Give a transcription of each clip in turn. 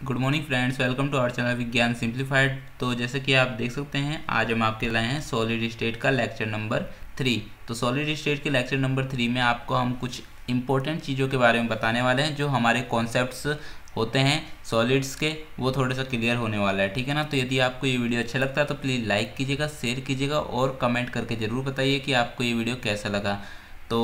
Good morning friends, welcome to our channel Vigyan simplified. तो जैसे कि आप देख सकते हैं, आज हम आपके लाए हैं सॉलिड स्टेट का लेक्चर नंबर 3। तो सॉलिड स्टेट के लेक्चर नंबर 3 में आपको हम कुछ इंपॉर्टेंट चीज़ों के बारे में बताने वाले हैं। जो हमारे कॉन्सेप्ट्स होते हैं सॉलिड्स के, वो थोड़े सा क्लियर होने वाला है, ठीक है ना। तो यदि आपको ये वीडियो अच्छा लगता है तो प्लीज़ लाइक कीजिएगा, शेयर कीजिएगा और कमेंट करके ज़रूर बताइए कि आपको ये वीडियो कैसा लगा। तो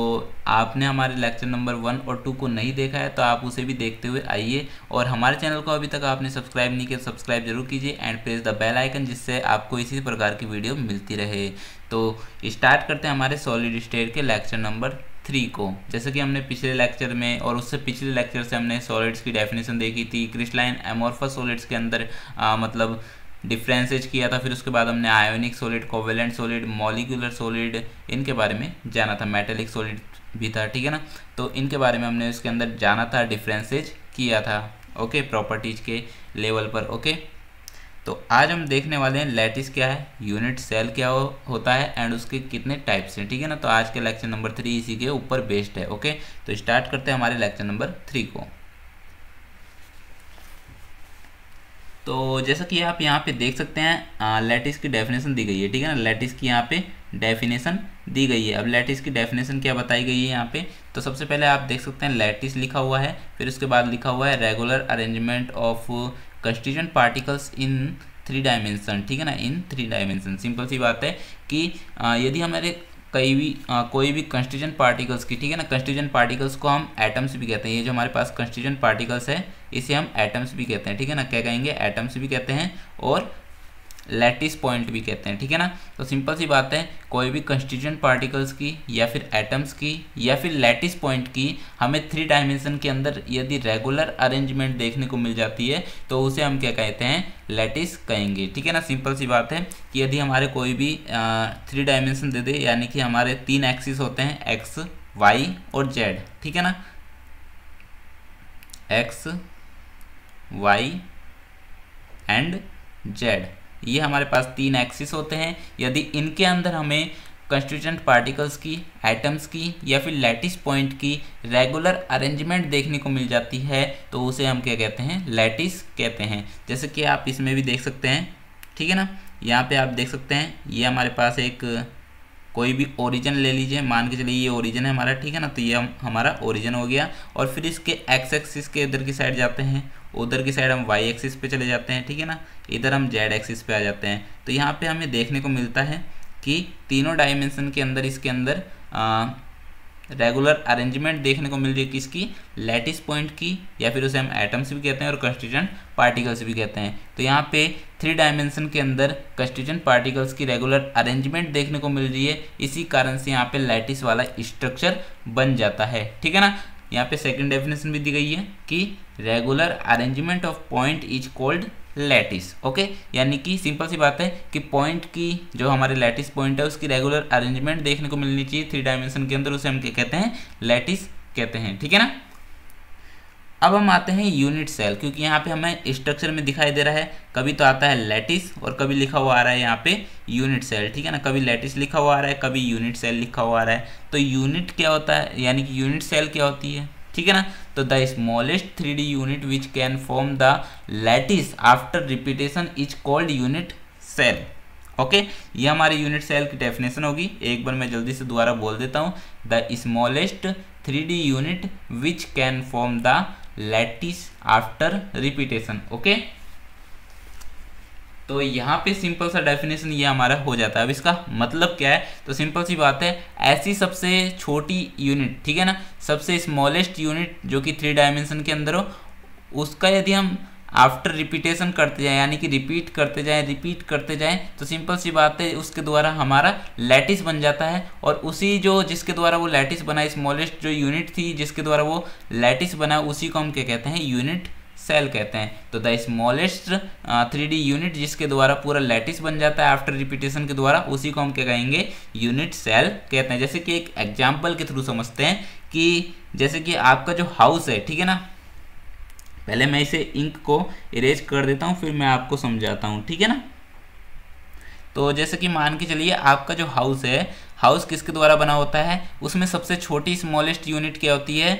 आपने हमारे लेक्चर नंबर 1 और 2 को नहीं देखा है तो आप उसे भी देखते हुए आइए, और हमारे चैनल को अभी तक आपने सब्सक्राइब नहीं किया, सब्सक्राइब जरूर कीजिए and press the bell icon, जिससे आपको इसी प्रकार की वीडियो मिलती रहे। तो स्टार्ट करते हैं हमारे सॉलिड स्टेट के लेक्चर नंबर 3 को। जैसे कि हमने पिछले लेक्चर में और उससे पिछले लेक्चर से हमने सॉलिड्स की डेफिनेशन देखी थी, क्रिस्टलाइन एमोर्फस सॉलिड्स के अंदर मतलब डिफ्रेंशिएट किया था। फिर उसके बाद हमने ionic solid, covalent solid, molecular solid, इनके बारे में जाना था। मेटेलिक सॉलिड भी था, ठीक है ना। तो इनके बारे में हमने उसके अंदर जाना था, डिफ्रेंशिएट किया था, ओके, प्रॉपर्टीज के लेवल पर, ओके। तो आज हम देखने वाले हैं लैटिस क्या है, यूनिट सेल क्या होता है एंड उसके कितने टाइप्स हैं, ठीक है ना। तो आज के लेक्चर नंबर 3 इसी के ऊपर बेस्ड है, ओके। तो स्टार्ट करते हैं हमारे लेक्चर नंबर 3 को। तो जैसा कि आप यहाँ पे देख सकते हैं, लैटिस की डेफिनेशन दी गई है, ठीक है ना। लैटिस की यहाँ पे डेफिनेशन दी गई है। अब लैटिस की डेफिनेशन क्या बताई गई है यहाँ पे, तो सबसे पहले आप देख सकते हैं लैटिस लिखा हुआ है, फिर उसके बाद लिखा हुआ है regular arrangement of constituent particles in 3 dimension, ठीक है ना, इन 3 डायमेंशन। सिंपल सी बात है कि यदि हमारे कोई भी कंस्टिट्यूएंट पार्टिकल्स की, ठीक है ना, कंस्टिट्यूएंट पार्टिकल्स को हम एटम्स भी कहते हैं। ये जो हमारे पास कंस्टिट्यूएंट पार्टिकल्स है इसे हम एटम्स भी कहते हैं, ठीक है ना। क्या कहेंगे, एटम्स भी कहते हैं और लैटिस पॉइंट भी कहते हैं, ठीक है ना। तो सिंपल सी बात है, कोई भी कंस्टिट्यूएंट पार्टिकल्स की या फिर एटम्स की या फिर लैटिस पॉइंट की हमें 3 डायमेंशन के अंदर यदि रेगुलर अरेंजमेंट देखने को मिल जाती है तो उसे हम क्या कहते हैं, लैटिस कहेंगे, ठीक है ना। सिंपल सी बात है कि यदि हमारे कोई भी 3 डायमेंशन दे दे, यानी कि हमारे 3 एक्सिस होते हैं, एक्स, वाई और जेड, ठीक है ना, एक्स, वाई एंड जेड, ये हमारे पास 3 एक्सिस होते हैं। यदि इनके अंदर हमें कंस्टिट्यूएंट पार्टिकल्स की, एटम्स की या फिर लैटिस पॉइंट की रेगुलर अरेंजमेंट देखने को मिल जाती है तो उसे हम क्या कहते हैं, लैटिस कहते हैं। जैसे कि आप इसमें भी देख सकते हैं, ठीक है ना। यहाँ पे आप देख सकते हैं, ये हमारे पास एक कोई भी ओरिजिन ले लीजिए, मान के चलिए ये ओरिजिन है हमारा, ठीक है ना। तो ये हमारा ओरिजिन हो गया, और फिर इसके एक्स एक्सिस के इधर की साइड जाते हैं, उधर की साइड हम वाई एक्सिस पे चले जाते हैं, ठीक है ना। इधर हम जेड एक्सिस पे आ जाते हैं। तो यहाँ पे हमें देखने को मिलता है कि तीनों डायमेंशन के अंदर इसके अंदर रेगुलर अरेंजमेंट देखने को मिल रही है, किसकी, लैटिस पॉइंट की, या फिर उसे हम एटम्स भी कहते हैं और कंस्टिट्यूएंट पार्टिकल्स भी कहते हैं। तो यहाँ पे 3 डायमेंशन के अंदर कंस्टिट्यूएंट पार्टिकल्स की रेगुलर अरेंजमेंट देखने को मिल रही है, इसी कारण से यहाँ पे लैटिस वाला स्ट्रक्चर बन जाता है, ठीक है ना। यहाँ पे सेकंड डेफिनेशन भी दी गई है कि regular arrangement of point is called lattice, okay. यानी कि सिंपल सी बात है कि पॉइंट की, जो हमारे लैटिस पॉइंट है, उसकी रेगुलर अरेंजमेंट देखने को मिलनी चाहिए 3 डायमेंशन के अंदर, उसे हम क्या कहते हैं, लैटिस कहते हैं, ठीक है ना। अब हम आते हैं यूनिट सेल, क्योंकि यहाँ पे हमें स्ट्रक्चर में दिखाई दे रहा है, कभी तो आता है लैटिस और कभी लिखा हुआ आ रहा है यहाँ पे यूनिट सेल, ठीक है ना। कभी लैटिस लिखा हुआ आ रहा है, कभी यूनिट सेल लिखा हुआ आ रहा है। तो यूनिट क्या होता है, यानी कि यूनिट सेल क्या होती है, ठीक है ना। तो the smallest 3D unit which can form the lattice after repetition is called unit cell, okay. ये हमारे यूनिट सेल की डेफिनेशन होगी। एक बार मैं जल्दी से दोबारा बोल देता हूँ, the smallest 3D unit which can form the lattice after repetition, okay. तो यहाँ पे सिंपल सा डेफिनेशन ये हमारा हो जाता है। अब इसका मतलब क्या है, तो सिंपल सी बात है, ऐसी सबसे छोटी यूनिट, ठीक है ना, सबसे स्मॉलेस्ट यूनिट जो कि 3 डायमेंशन के अंदर हो, उसका यदि हम आफ्टर रिपीटेशन करते जाएं, यानी कि रिपीट करते जाएं, तो सिंपल सी बात है उसके द्वारा हमारा लैटिस बन जाता है। और उसी जो जिसके द्वारा वो लैटिस बना, स्मॉलेस्ट जो यूनिट थी जिसके द्वारा वो लैटिस बना, उसी को हम क्या कहते हैं, यूनिट सेल कहते हैं। तो द स्मॉलेस्ट 3D यूनिट जिसके द्वारा पूरा लैटिस बन जाता है आफ्टर रिपीटेशन के द्वारा, उसी को हम क्या कहेंगे, यूनिट सेल कहते हैं। जैसे कि एक एग्जाम्पल के थ्रू समझते हैं कि जैसे कि आपका जो हाउस है, ठीक है ना, पहले मैं इसे इंक को इरेज कर देता हूँ, फिर मैं आपको समझाता हूँ, ठीक है ना। तो जैसे कि मान के चलिए आपका जो हाउस है, हाउस किसके द्वारा बना होता है, उसमें सबसे छोटी स्मॉलेस्ट यूनिट क्या होती है,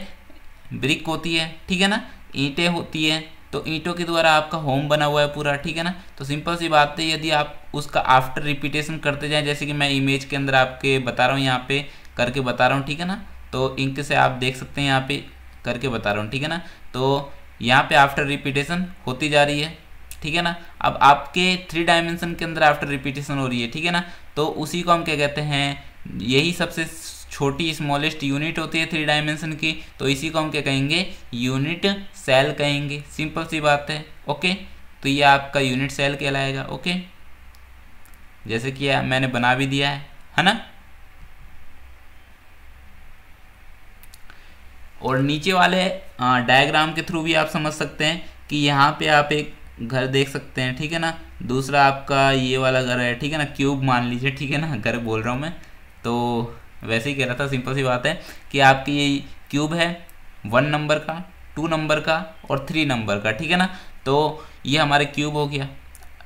ब्रिक होती है, ठीक है ना, ईंटें होती है, तो ईंटों के द्वारा आपका होम बना हुआ है पूरा, ठीक है ना। तो सिंपल सी बात है, यदि आप उसका आफ्टर रिपीटेशन करते जाएं, जैसे कि मैं इमेज के अंदर आपके बता रहा हूँ, यहाँ पे करके बता रहा हूँ, ठीक है ना। तो इंक से आप देख सकते हैं, यहाँ पे करके बता रहा हूँ, ठीक है ना। तो यहाँ पे आफ्टर रिपीटेशन होती जा रही है, ठीक है ना। अब आपके 3 डायमेंशन के अंदर आफ्टर रिपीटेशन हो रही है, ठीक है ना। तो उसी को हम क्या कहते हैं, यही सबसे छोटी स्मॉलेस्ट यूनिट होती है 3 डायमेंशन की, तो इसी को हम क्या कहेंगे, यूनिट सेल कहेंगे। सिंपल सी बात है, ओके। तो ये आपका यूनिट सेल कहलाएगा, ओके। जैसे कि मैंने बना भी दिया है ना। और नीचे वाले डायग्राम के थ्रू भी आप समझ सकते हैं कि यहाँ पे आप एक घर देख सकते हैं, ठीक है ना। दूसरा आपका ये वाला घर है, ठीक है ना, क्यूब मान लीजिए, ठीक है ना, घर बोल रहा हूँ मैं, तो वैसे ही कह रहा था। सिंपल सी बात है कि आपकी ये क्यूब है 1 नंबर का, 2 नंबर का और 3 नंबर का, ठीक है ना। तो ये हमारे क्यूब हो गया,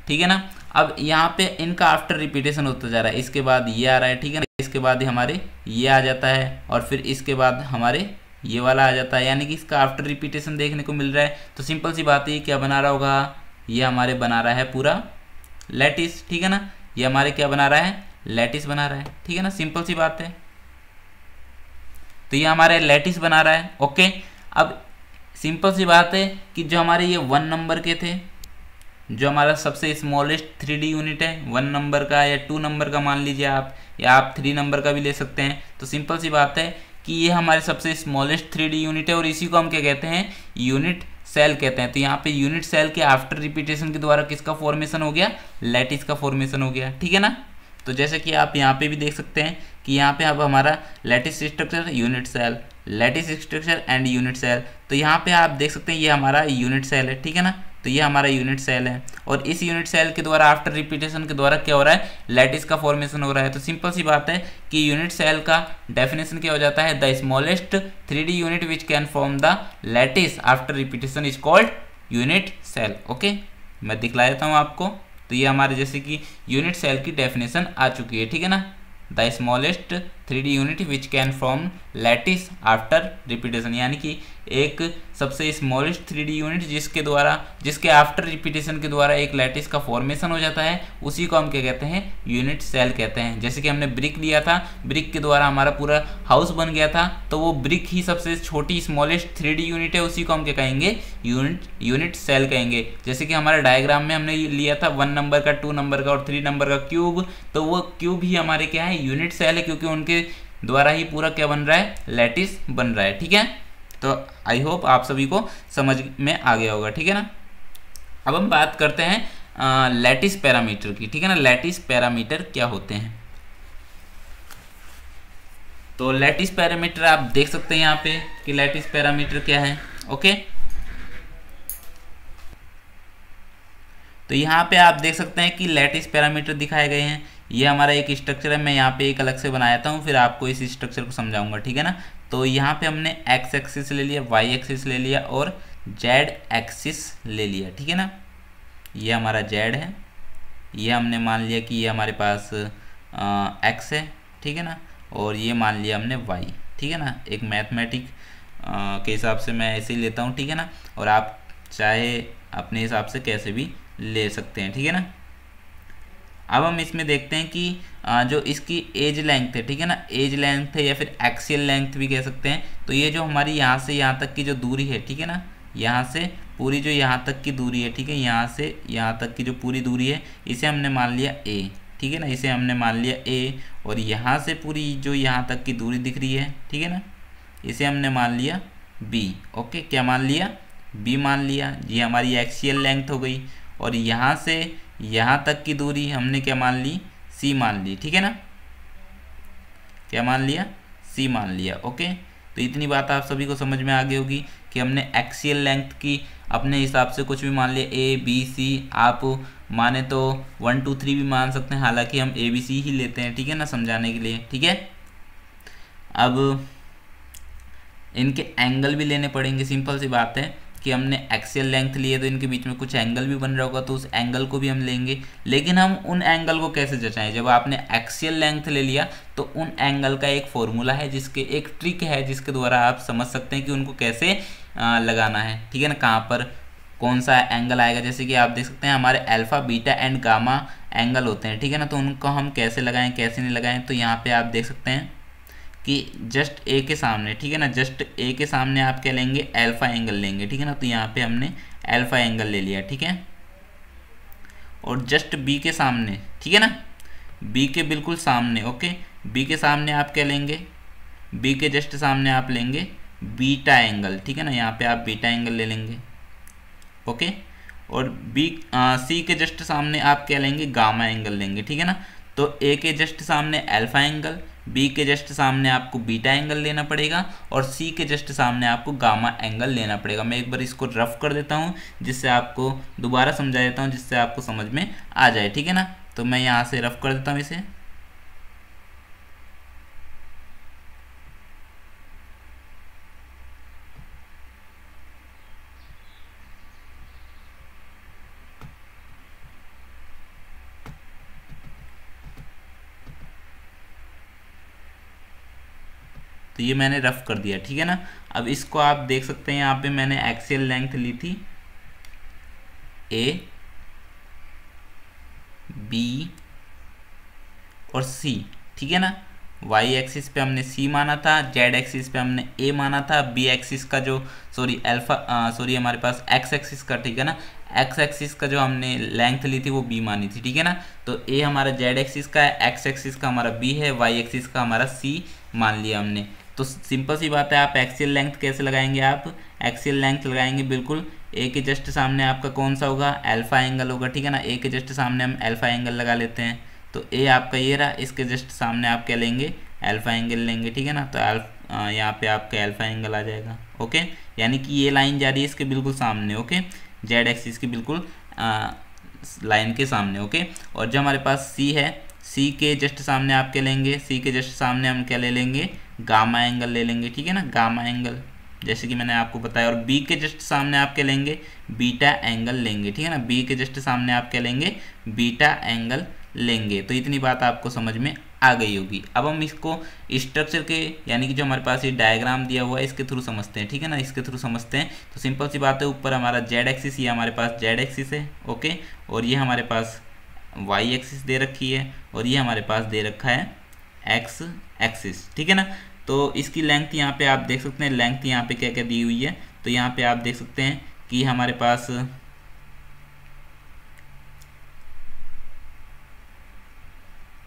ठीक है ना। अब यहाँ पे इनका आफ्टर रिपीटेशन होता जा रहा है, इसके बाद ये आ रहा है, ठीक है ना, इसके बाद हमारे ये आ जाता है और फिर इसके बाद हमारे ये वाला आ जाता है, यानी कि इसका आफ्टर रिपीटेशन देखने को मिल रहा है। तो सिंपल सी बात है, क्या बना रहा होगा, ये हमारे बना रहा है पूरा लैटिस, ठीक है ना। ये हमारे क्या बना रहा है, लैटिस बना रहा है, ठीक है ना। सिंपल सी बात है, तो ये हमारे लैटिस बना रहा है, ओके। अब सिंपल सी बात है कि जो हमारे ये 1 नंबर के थे, जो हमारा सबसे स्मॉलेस्ट 3D यूनिट है 1 नंबर का या 2 नंबर का मान लीजिए आप, या आप 3 नंबर का भी ले सकते हैं। तो सिंपल सी बात है कि ये हमारे सबसे स्मॉलेस्ट 3D यूनिट है और इसी को हम क्या कहते हैं, यूनिट सेल कहते हैं। तो यहाँ पे यूनिट सेल के आफ्टर रिपीटेशन के द्वारा किसका फॉर्मेशन हो गया, लैटिस का फॉर्मेशन हो गया, ठीक है ना। तो जैसे कि आप यहाँ पे भी देख सकते हैं कि यहाँ पे अब हमारा lattice structure, unit cell, lattice structure and unit cell. तो यहाँ पे आप देख सकते हैं ये हमारा यूनिट सेल है, ठीक है ना। तो ये हमारा यूनिट सेल है और इस यूनिट सेल के द्वारा आफ्टर रिपीटेशन के द्वारा क्या हो रहा है, लैटिस का फॉर्मेशन हो रहा है। तो सिंपल सी बात है कि यूनिट सेल का डेफिनेशन क्या हो जाता है, the smallest 3D unit which can form the lattice after repetition is called unit cell, okay. मैं दिखला देता हूँ आपको। तो ये हमारे जैसे कि यूनिट सेल की डेफिनेशन आ चुकी है, ठीक है ना। The smallest 3D unit which can form lattice after repetition, यानी कि एक सबसे स्मॉलेस्ट 3D यूनिट जिसके आफ्टर रिपीटेशन के द्वारा एक लैटिस का फॉर्मेशन हो जाता है, उसी को हम क्या कहते हैं, यूनिट सेल कहते हैं। जैसे कि हमने ब्रिक लिया था, ब्रिक के द्वारा हमारा पूरा हाउस बन गया था, तो वो ब्रिक ही सबसे छोटी स्मॉलेस्ट 3D यूनिट है, उसी को हम क्या कहेंगे, यूनिट सेल कहेंगे। जैसे कि हमारे डायग्राम में हमने लिया था 1 नंबर का, 2 नंबर का और 3 नंबर का क्यूब, तो वो क्यूब ही हमारे क्या है, यूनिट सेल है, क्योंकि उनके द्वारा ही पूरा क्या बन रहा है, लैटिस बन रहा है, ठीक है। तो आई होप आप सभी को समझ में आ गया होगा, ठीक है ना। अब हम बात करते हैं लैटिस पैरामीटर की, ठीक है ना। लैटिस पैरामीटर क्या होते हैं, तो लैटिस पैरामीटर आप देख सकते हैं यहाँ पे कि लैटिस पैरामीटर क्या है, ओके। तो यहाँ पे आप देख सकते हैं कि लैटिस पैरामीटर दिखाए गए हैं। ये हमारा एक स्ट्रक्चर है, मैं यहाँ पे एक अलग से बनाया था हूँ, फिर आपको इस स्ट्रक्चर को समझाऊंगा, ठीक है ना। तो यहाँ पे हमने एक्स एक्सिस ले लिया, वाई एक्सिस ले लिया और जेड एक्सिस ले लिया, ठीक है ना। ये हमारा जेड है, ये हमने मान लिया कि ये हमारे पास एक्स है, ठीक है ना, और ये मान लिया हमने वाई, ठीक है ना। एक मैथमेटिक के हिसाब से मैं ऐसे ही लेता हूँ, ठीक है ना, और आप चाहे अपने हिसाब से कैसे भी ले सकते हैं, ठीक है ना। अब हम इसमें देखते हैं कि जो इसकी एज लेंथ है, ठीक है ना, एज लेंथ है या फिर एक्सियल लेंथ भी कह सकते हैं। तो ये जो हमारी यहाँ से यहाँ तक की जो दूरी है, ठीक है ना, यहाँ से पूरी जो यहाँ तक की दूरी है, ठीक है, यहाँ से यहाँ तक की जो पूरी दूरी है, इसे हमने मान लिया ए, ठीक है ना, इसे हमने मान लिया ए। और यहाँ से पूरी जो यहाँ तक की दूरी दिख रही है, ठीक है ना, इसे हमने मान लिया बी, ओके। क्या मान लिया, बी मान लिया। ये हमारी एक्सियल लेंथ हो गई। और यहाँ से यहाँ तक की दूरी हमने क्या मान ली, सी मान ली, ठीक है ना। क्या मान लिया, सी मान लिया, ओके। तो इतनी बात आप सभी को समझ में आ गई होगी कि हमने एक्सियल लेंथ की अपने हिसाब से कुछ भी मान लिया, ए बी सी, आप माने तो 1 2 3 भी मान सकते हैं, हालांकि हम ए बी सी ही लेते हैं, ठीक है ना, समझाने के लिए, ठीक है। अब इनके एंगल भी लेने पड़ेंगे। सिंपल सी बात है कि हमने एक्सियल लेंथ लिए तो इनके बीच में कुछ एंगल भी बन रहा होगा, तो उस एंगल को भी हम लेंगे। लेकिन हम उन एंगल को कैसे जचाएं, जब आपने एक्सियल लेंथ ले लिया तो उन एंगल का एक फॉर्मूला है, जिसके एक ट्रिक है जिसके द्वारा आप समझ सकते हैं कि उनको कैसे लगाना है, ठीक है ना, कहाँ पर कौन सा एंगल आएगा। जैसे कि आप देख सकते हैं हमारे alpha beta and gamma angle होते हैं, ठीक है ना। तो उनको हम कैसे लगाएं कैसे नहीं लगाएं, तो यहाँ पे आप देख सकते हैं कि जस्ट ए के सामने, ठीक है ना, जस्ट ए के सामने आप क्या लेंगे, अल्फा एंगल लेंगे, ठीक है ना। तो यहाँ पे हमने अल्फा एंगल ले लिया, ठीक है। और जस्ट बी के सामने, ठीक है ना, बी के बिल्कुल सामने, ओके, बी के सामने आप क्या लेंगे, बी के जस्ट सामने आप लेंगे बीटा एंगल, ठीक है ना। यहाँ पे आप बीटा एंगल ले लेंगे, ओके। और सी के जस्ट सामने आप क्या लेंगे, गामा एंगल लेंगे, ठीक है ना। तो ए के जस्ट सामने अल्फा एंगल, बी के जस्ट सामने आपको बीटा एंगल लेना पड़ेगा, और सी के जस्ट सामने आपको गामा एंगल लेना पड़ेगा। मैं एक बार इसको रफ कर देता हूँ जिससे आपको दोबारा समझा देता हूँ, जिससे आपको समझ में आ जाए, ठीक है ना। तो मैं यहाँ से रफ कर देता हूँ इसे। तो ये मैंने रफ कर दिया, ठीक है ना। अब इसको आप देख सकते हैं, यहाँ पे मैंने एक्सियल लेंथ ली थी ए, बी और सी, ठीक है ना। वाई एक्सिस पे हमने सी माना था, जेड एक्सिस पे हमने ए माना था, बी एक्सिस का जो सॉरी हमारे पास एक्स एक्सिस का, ठीक है ना, एक्स एक्सिस का जो हमने लेंथ ली थी वो बी मानी थी, ठीक है ना। तो ए हमारा जेड एक्सिस का है, एक्स एक्सिस का हमारा बी है, वाई एक्सिस का हमारा सी मान लिया हमने। तो सिंपल सी बात है, आप एक्सियल लेंथ कैसे लगाएंगे, आप एक्सियल लेंथ लगाएंगे बिल्कुल ए के जस्ट सामने आपका कौन सा होगा, अल्फा एंगल होगा, ठीक है ना। ए के जस्ट सामने हम अल्फा एंगल लगा लेते हैं। तो ए आपका ये रहा, इसके जस्ट सामने आप क्या लेंगे, अल्फा एंगल लेंगे, ठीक है ना। तो यहाँ पे आपका अल्फा एंगल आ जाएगा, ओके। यानी कि ये लाइन जा रही है इसके बिल्कुल सामने, ओके, जेड एक्सिस की बिल्कुल लाइन के सामने, ओके। और जो हमारे पास सी है, सी के जस्ट सामने आप क्या लेंगे, सी के जस्ट सामने हम क्या ले लेंगे, गामा एंगल ले लेंगे, ठीक है ना, गामा एंगल, जैसे कि मैंने आपको बताया। और बी के जस्ट सामने आप क्या लेंगे, बीटा एंगल लेंगे, ठीक है ना। बी के जस्ट सामने आप क्या लेंगे, बीटा एंगल लेंगे। तो इतनी बात आपको समझ में आ गई होगी। अब हम इसको स्ट्रक्चर के, यानी कि जो हमारे पास ये डायग्राम दिया हुआ है इसके थ्रू समझते हैं, ठीक है ना, इसके थ्रू समझते हैं। तो सिंपल सी बात है, ऊपर हमारा जेड एक्सिस, ये हमारे पास जेड एक्सिस है, ओके, और ये हमारे पास वाई एक्सिस दे रखी है, और ये हमारे पास दे रखा है एक्स एक्सिस, ठीक है ना। तो इसकी लेंथ यहाँ पे आप देख सकते हैं, लेंथ यहाँ पे क्या क्या दी हुई है। तो यहाँ पे आप देख सकते हैं कि हमारे पास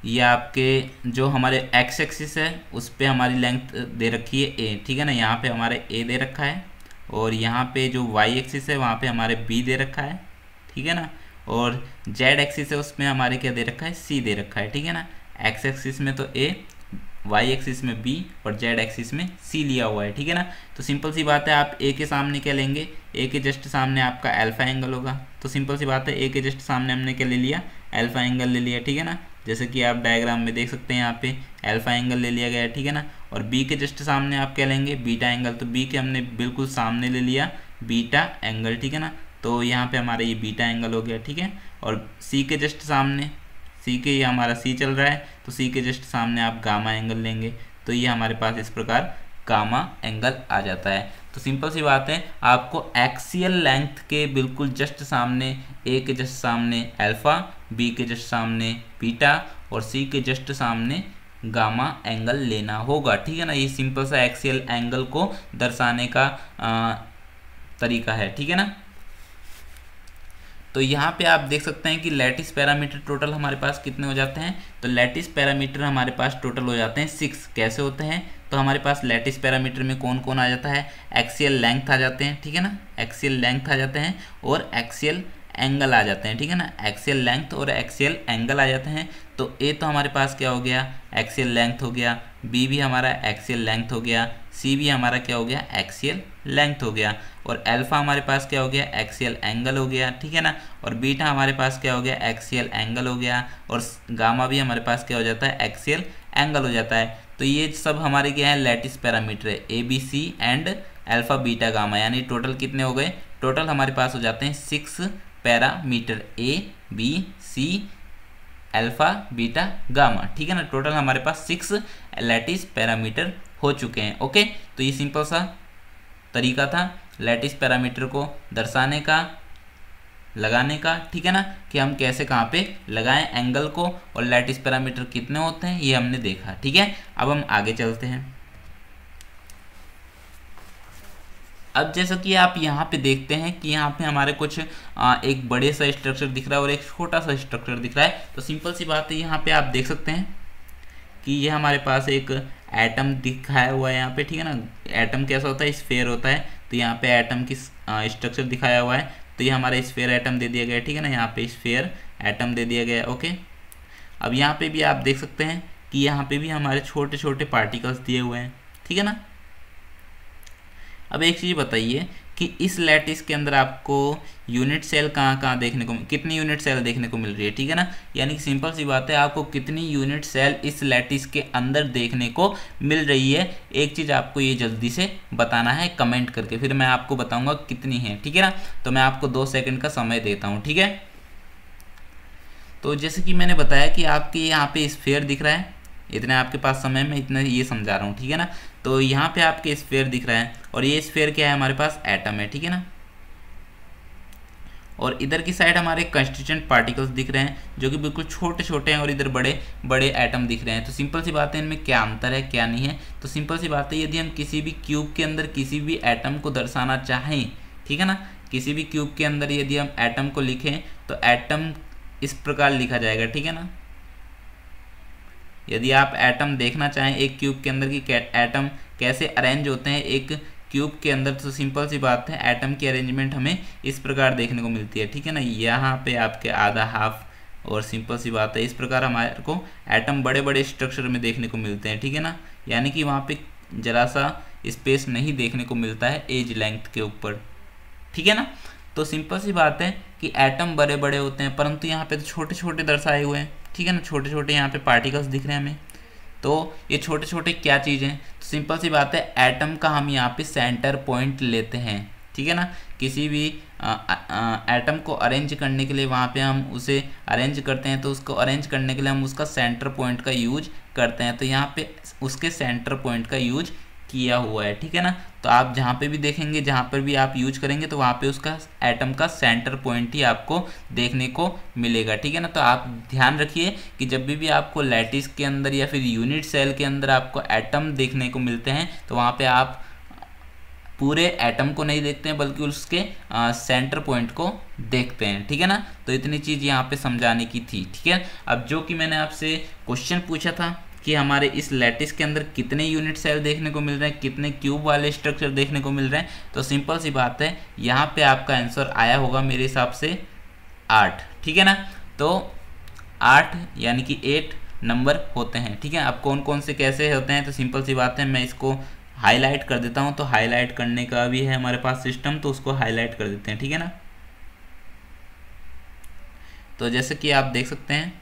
ये आपके जो हमारे एक्स एक्सिस है उस पे हमारी लेंथ दे रखी है ए, ठीक है ना। यहाँ पे हमारे ए दे रखा है, और यहाँ पे जो वाई एक्सिस है वहाँ पे हमारे बी दे रखा है, ठीक है ना। और जेड एक्सिस है उसमें हमारे क्या दे रखा है, सी दे रखा है, ठीक है ना। एक्स एक्सिस में तो ए, वाई एक्सिस में बी, और जेड एक्सिस में सी लिया हुआ है, ठीक है ना। तो सिंपल सी बात है, आप ए के सामने क्या लेंगे, ए के जस्ट सामने आपका अल्फा एंगल होगा। तो सिंपल सी बात है, ए के जस्ट सामने हमने क्या ले लिया, अल्फा एंगल ले लिया, ठीक है ना। जैसे कि आप डायग्राम में देख सकते हैं, यहाँ पे अल्फा एंगल ले लिया गया है, ठीक है ना। और बी के जस्ट सामने आप क्या लेंगे, बीटा एंगल। तो बी के हमने बिल्कुल सामने ले लिया बीटा एंगल, ठीक है ना। तो यहाँ पे हमारा ये बीटा एंगल हो गया, ठीक है। और सी के जस्ट सामने, सी के, ये हमारा सी चल रहा है, तो सी के जस्ट सामने आप गामा एंगल लेंगे। तो ये हमारे पास इस प्रकार गामा एंगल आ जाता है। तो सिंपल सी बात है, आपको एक्सियल लेंथ के बिल्कुल जस्ट सामने, ए के जस्ट सामने अल्फा, बी के जस्ट सामने बीटा, और सी के जस्ट सामने गामा एंगल लेना होगा, ठीक है ना। ये सिंपल सा एक्सियल एंगल को दर्शाने का तरीका है, ठीक है ना। तो यहाँ पे आप देख सकते हैं कि लैटिस पैरामीटर टोटल हमारे पास कितने हो जाते हैं। तो लैटिस पैरामीटर हमारे पास टोटल हो जाते हैं 6। कैसे होते हैं, तो हमारे पास लैटिस पैरामीटर में कौन कौन आ जाता है, एक्सियल लेंथ आ जाते हैं, ठीक है ना, एक्सियल लेंथ आ जाते हैं, और एक्सियल एंगल आ जाते हैं, ठीक है ना। एक्सियल लेंथ और एक्सियल एंगल आ जाते हैं। तो ए तो हमारे पास क्या हो गया, एक्सियल लेंथ हो गया, बी भी हमारा एक्सियल लेंथ हो गया, सी भी हमारा क्या हो गया, एक्सियल लेंथ हो गया, और अल्फा हमारे पास क्या हो गया, एक्सियल एंगल हो गया, ठीक है ना। और बीटा हमारे पास क्या हो गया, एक्सियल एंगल हो गया, और गामा भी हमारे पास क्या हो जाता है, एक्सियल एंगल हो जाता है। तो ये सब हमारे क्या है, लैटिस पैरामीटर है, a b c and alpha beta gamma. यानी टोटल कितने हो गए, टोटल हमारे पास हो जाते हैं 6 parameter, a b c alpha beta gamma, ठीक है ना। टोटल हमारे पास 6 लैटिस पैरामीटर हो चुके हैं, ओके। तो ये सिंपल सा तरीका था लैटिस पैरामीटर को दर्शाने का, लगाने का, ठीक है ना, कि हम कैसे कहाँ पे लगाएं एंगल को और लैटिस पैरामीटर कितने होते हैं ये हमने देखा। ठीक है, अब हम आगे चलते हैं। अब जैसा कि आप यहाँ पे देखते हैं कि यहाँ पे हमारे कुछ एक बड़े सा स्ट्रक्चर दिख रहा है और एक छोटा सा स्ट्रक्चर दिख रहा है। तो सिंपल सी बात है, यहाँ पे आप देख सकते हैं कि ये हमारे पास एक एटम दिखाया हुआ है यहाँ पे, ठीक है ना। एटम कैसा होता है, स्फीयर होता है। तो यहाँ पे एटम की स्ट्रक्चर दिखाया हुआ है, तो ये हमारा स्फीयर एटम दे दिया गया है, ठीक है ना। यहाँ पे स्फीयर एटम दे दिया गया है। ओके, अब यहाँ पे भी आप देख सकते हैं कि यहाँ पे भी हमारे छोटे छोटे पार्टिकल्स दिए हुए हैं, ठीक है ना। अब एक चीज़ बताइए कि इस लैटिस के अंदर आपको यूनिट सेल कहाँ कहाँ देखने को, कितनी यूनिट सेल देखने को मिल रही है, ठीक है ना। यानी कि सिंपल सी बात है, आपको कितनी यूनिट सेल इस लैटिस के अंदर देखने को मिल रही है, एक चीज़ आपको ये जल्दी से बताना है कमेंट करके, फिर मैं आपको बताऊंगा कितनी है, ठीक है ना। तो मैं आपको 2 सेकंड का समय देता हूँ, ठीक है। तो जैसे कि मैंने बताया कि आपके यहाँ पे स्फीयर दिख रहा है, इतने आपके पास समय में इतना ये समझा रहा हूँ, ठीक है ना। तो यहाँ पे आपके स्फीयर दिख रहा है और ये स्फीयर क्या है, हमारे पास एटम है, ठीक है ना। और इधर की साइड हमारे कंस्टिट्यूएंट पार्टिकल्स दिख रहे हैं जो कि बिल्कुल छोटे छोटे हैं और इधर बड़े बड़े एटम दिख रहे हैं। तो सिंपल सी बात है, इनमें क्या अंतर है क्या नहीं है। तो सिंपल सी बात है, यदि हम किसी भी क्यूब के अंदर किसी भी एटम को दर्शाना चाहें, ठीक है ना, किसी भी क्यूब के अंदर यदि हम एटम को लिखें तो एटम इस प्रकार लिखा जाएगा, ठीक है ना। यदि आप एटम देखना चाहें एक क्यूब के अंदर कि एटम कैसे अरेंज होते हैं एक क्यूब के अंदर, तो सिंपल सी बात है, एटम की अरेंजमेंट हमें इस प्रकार देखने को मिलती है, ठीक है ना। यहाँ पे आपके आधा हाफ, और सिंपल सी बात है इस प्रकार हमारे को एटम बड़े बड़े स्ट्रक्चर में देखने को मिलते हैं, ठीक है ना। यानी कि वहाँ पे जरा सा स्पेस नहीं देखने को मिलता है एज लेंथ के ऊपर, ठीक है ना। तो सिंपल सी बात है कि एटम बड़े बड़े होते हैं, परंतु यहाँ पे तो छोटे छोटे दर्शाए हुए हैं, ठीक है ना। छोटे छोटे यहाँ पे पार्टिकल्स दिख रहे हैं हमें। तो ये छोटे छोटे क्या चीज़ें हैं, तो सिंपल सी बात है, एटम का हम यहाँ पे सेंटर पॉइंट लेते हैं, ठीक है ना। किसी भी एटम को अरेंज करने के लिए वहाँ पे हम उसे अरेंज करते हैं, तो उसको अरेंज करने के लिए हम उसका सेंटर पॉइंट का यूज करते हैं। तो यहाँ पे उसके सेंटर पॉइंट का यूज किया हुआ है, ठीक है ना। तो आप जहाँ पे भी देखेंगे, जहाँ पर भी आप यूज करेंगे, तो वहाँ पे उसका एटम का सेंटर पॉइंट ही आपको देखने को मिलेगा, ठीक है ना। तो आप ध्यान रखिए कि जब भी आपको लैटिस के अंदर या फिर यूनिट सेल के अंदर आपको एटम देखने को मिलते हैं, तो वहाँ पे आप पूरे एटम को नहीं देखते हैं बल्कि उसके सेंटर पॉइंट को देखते हैं, ठीक है ना। तो इतनी चीज़ यहाँ पे समझाने की थी, ठीक है। अब जो कि मैंने आपसे क्वेश्चन पूछा था कि हमारे इस लैटिस के अंदर कितने यूनिट सेल देखने को मिल रहे हैं, कितने क्यूब वाले स्ट्रक्चर देखने को मिल रहे हैं, तो सिंपल सी बात है, यहाँ पे आपका आंसर आया होगा मेरे हिसाब से 8, ठीक है ना। तो 8 यानी कि 8 नंबर होते हैं, ठीक है। अब कौन कौन से कैसे होते हैं, तो सिंपल सी बात है, मैं इसको हाईलाइट कर देता हूँ। तो हाईलाइट करने का भी है हमारे पास सिस्टम, तो उसको हाईलाइट कर देते हैं, ठीक है ना। तो जैसे कि आप देख सकते हैं,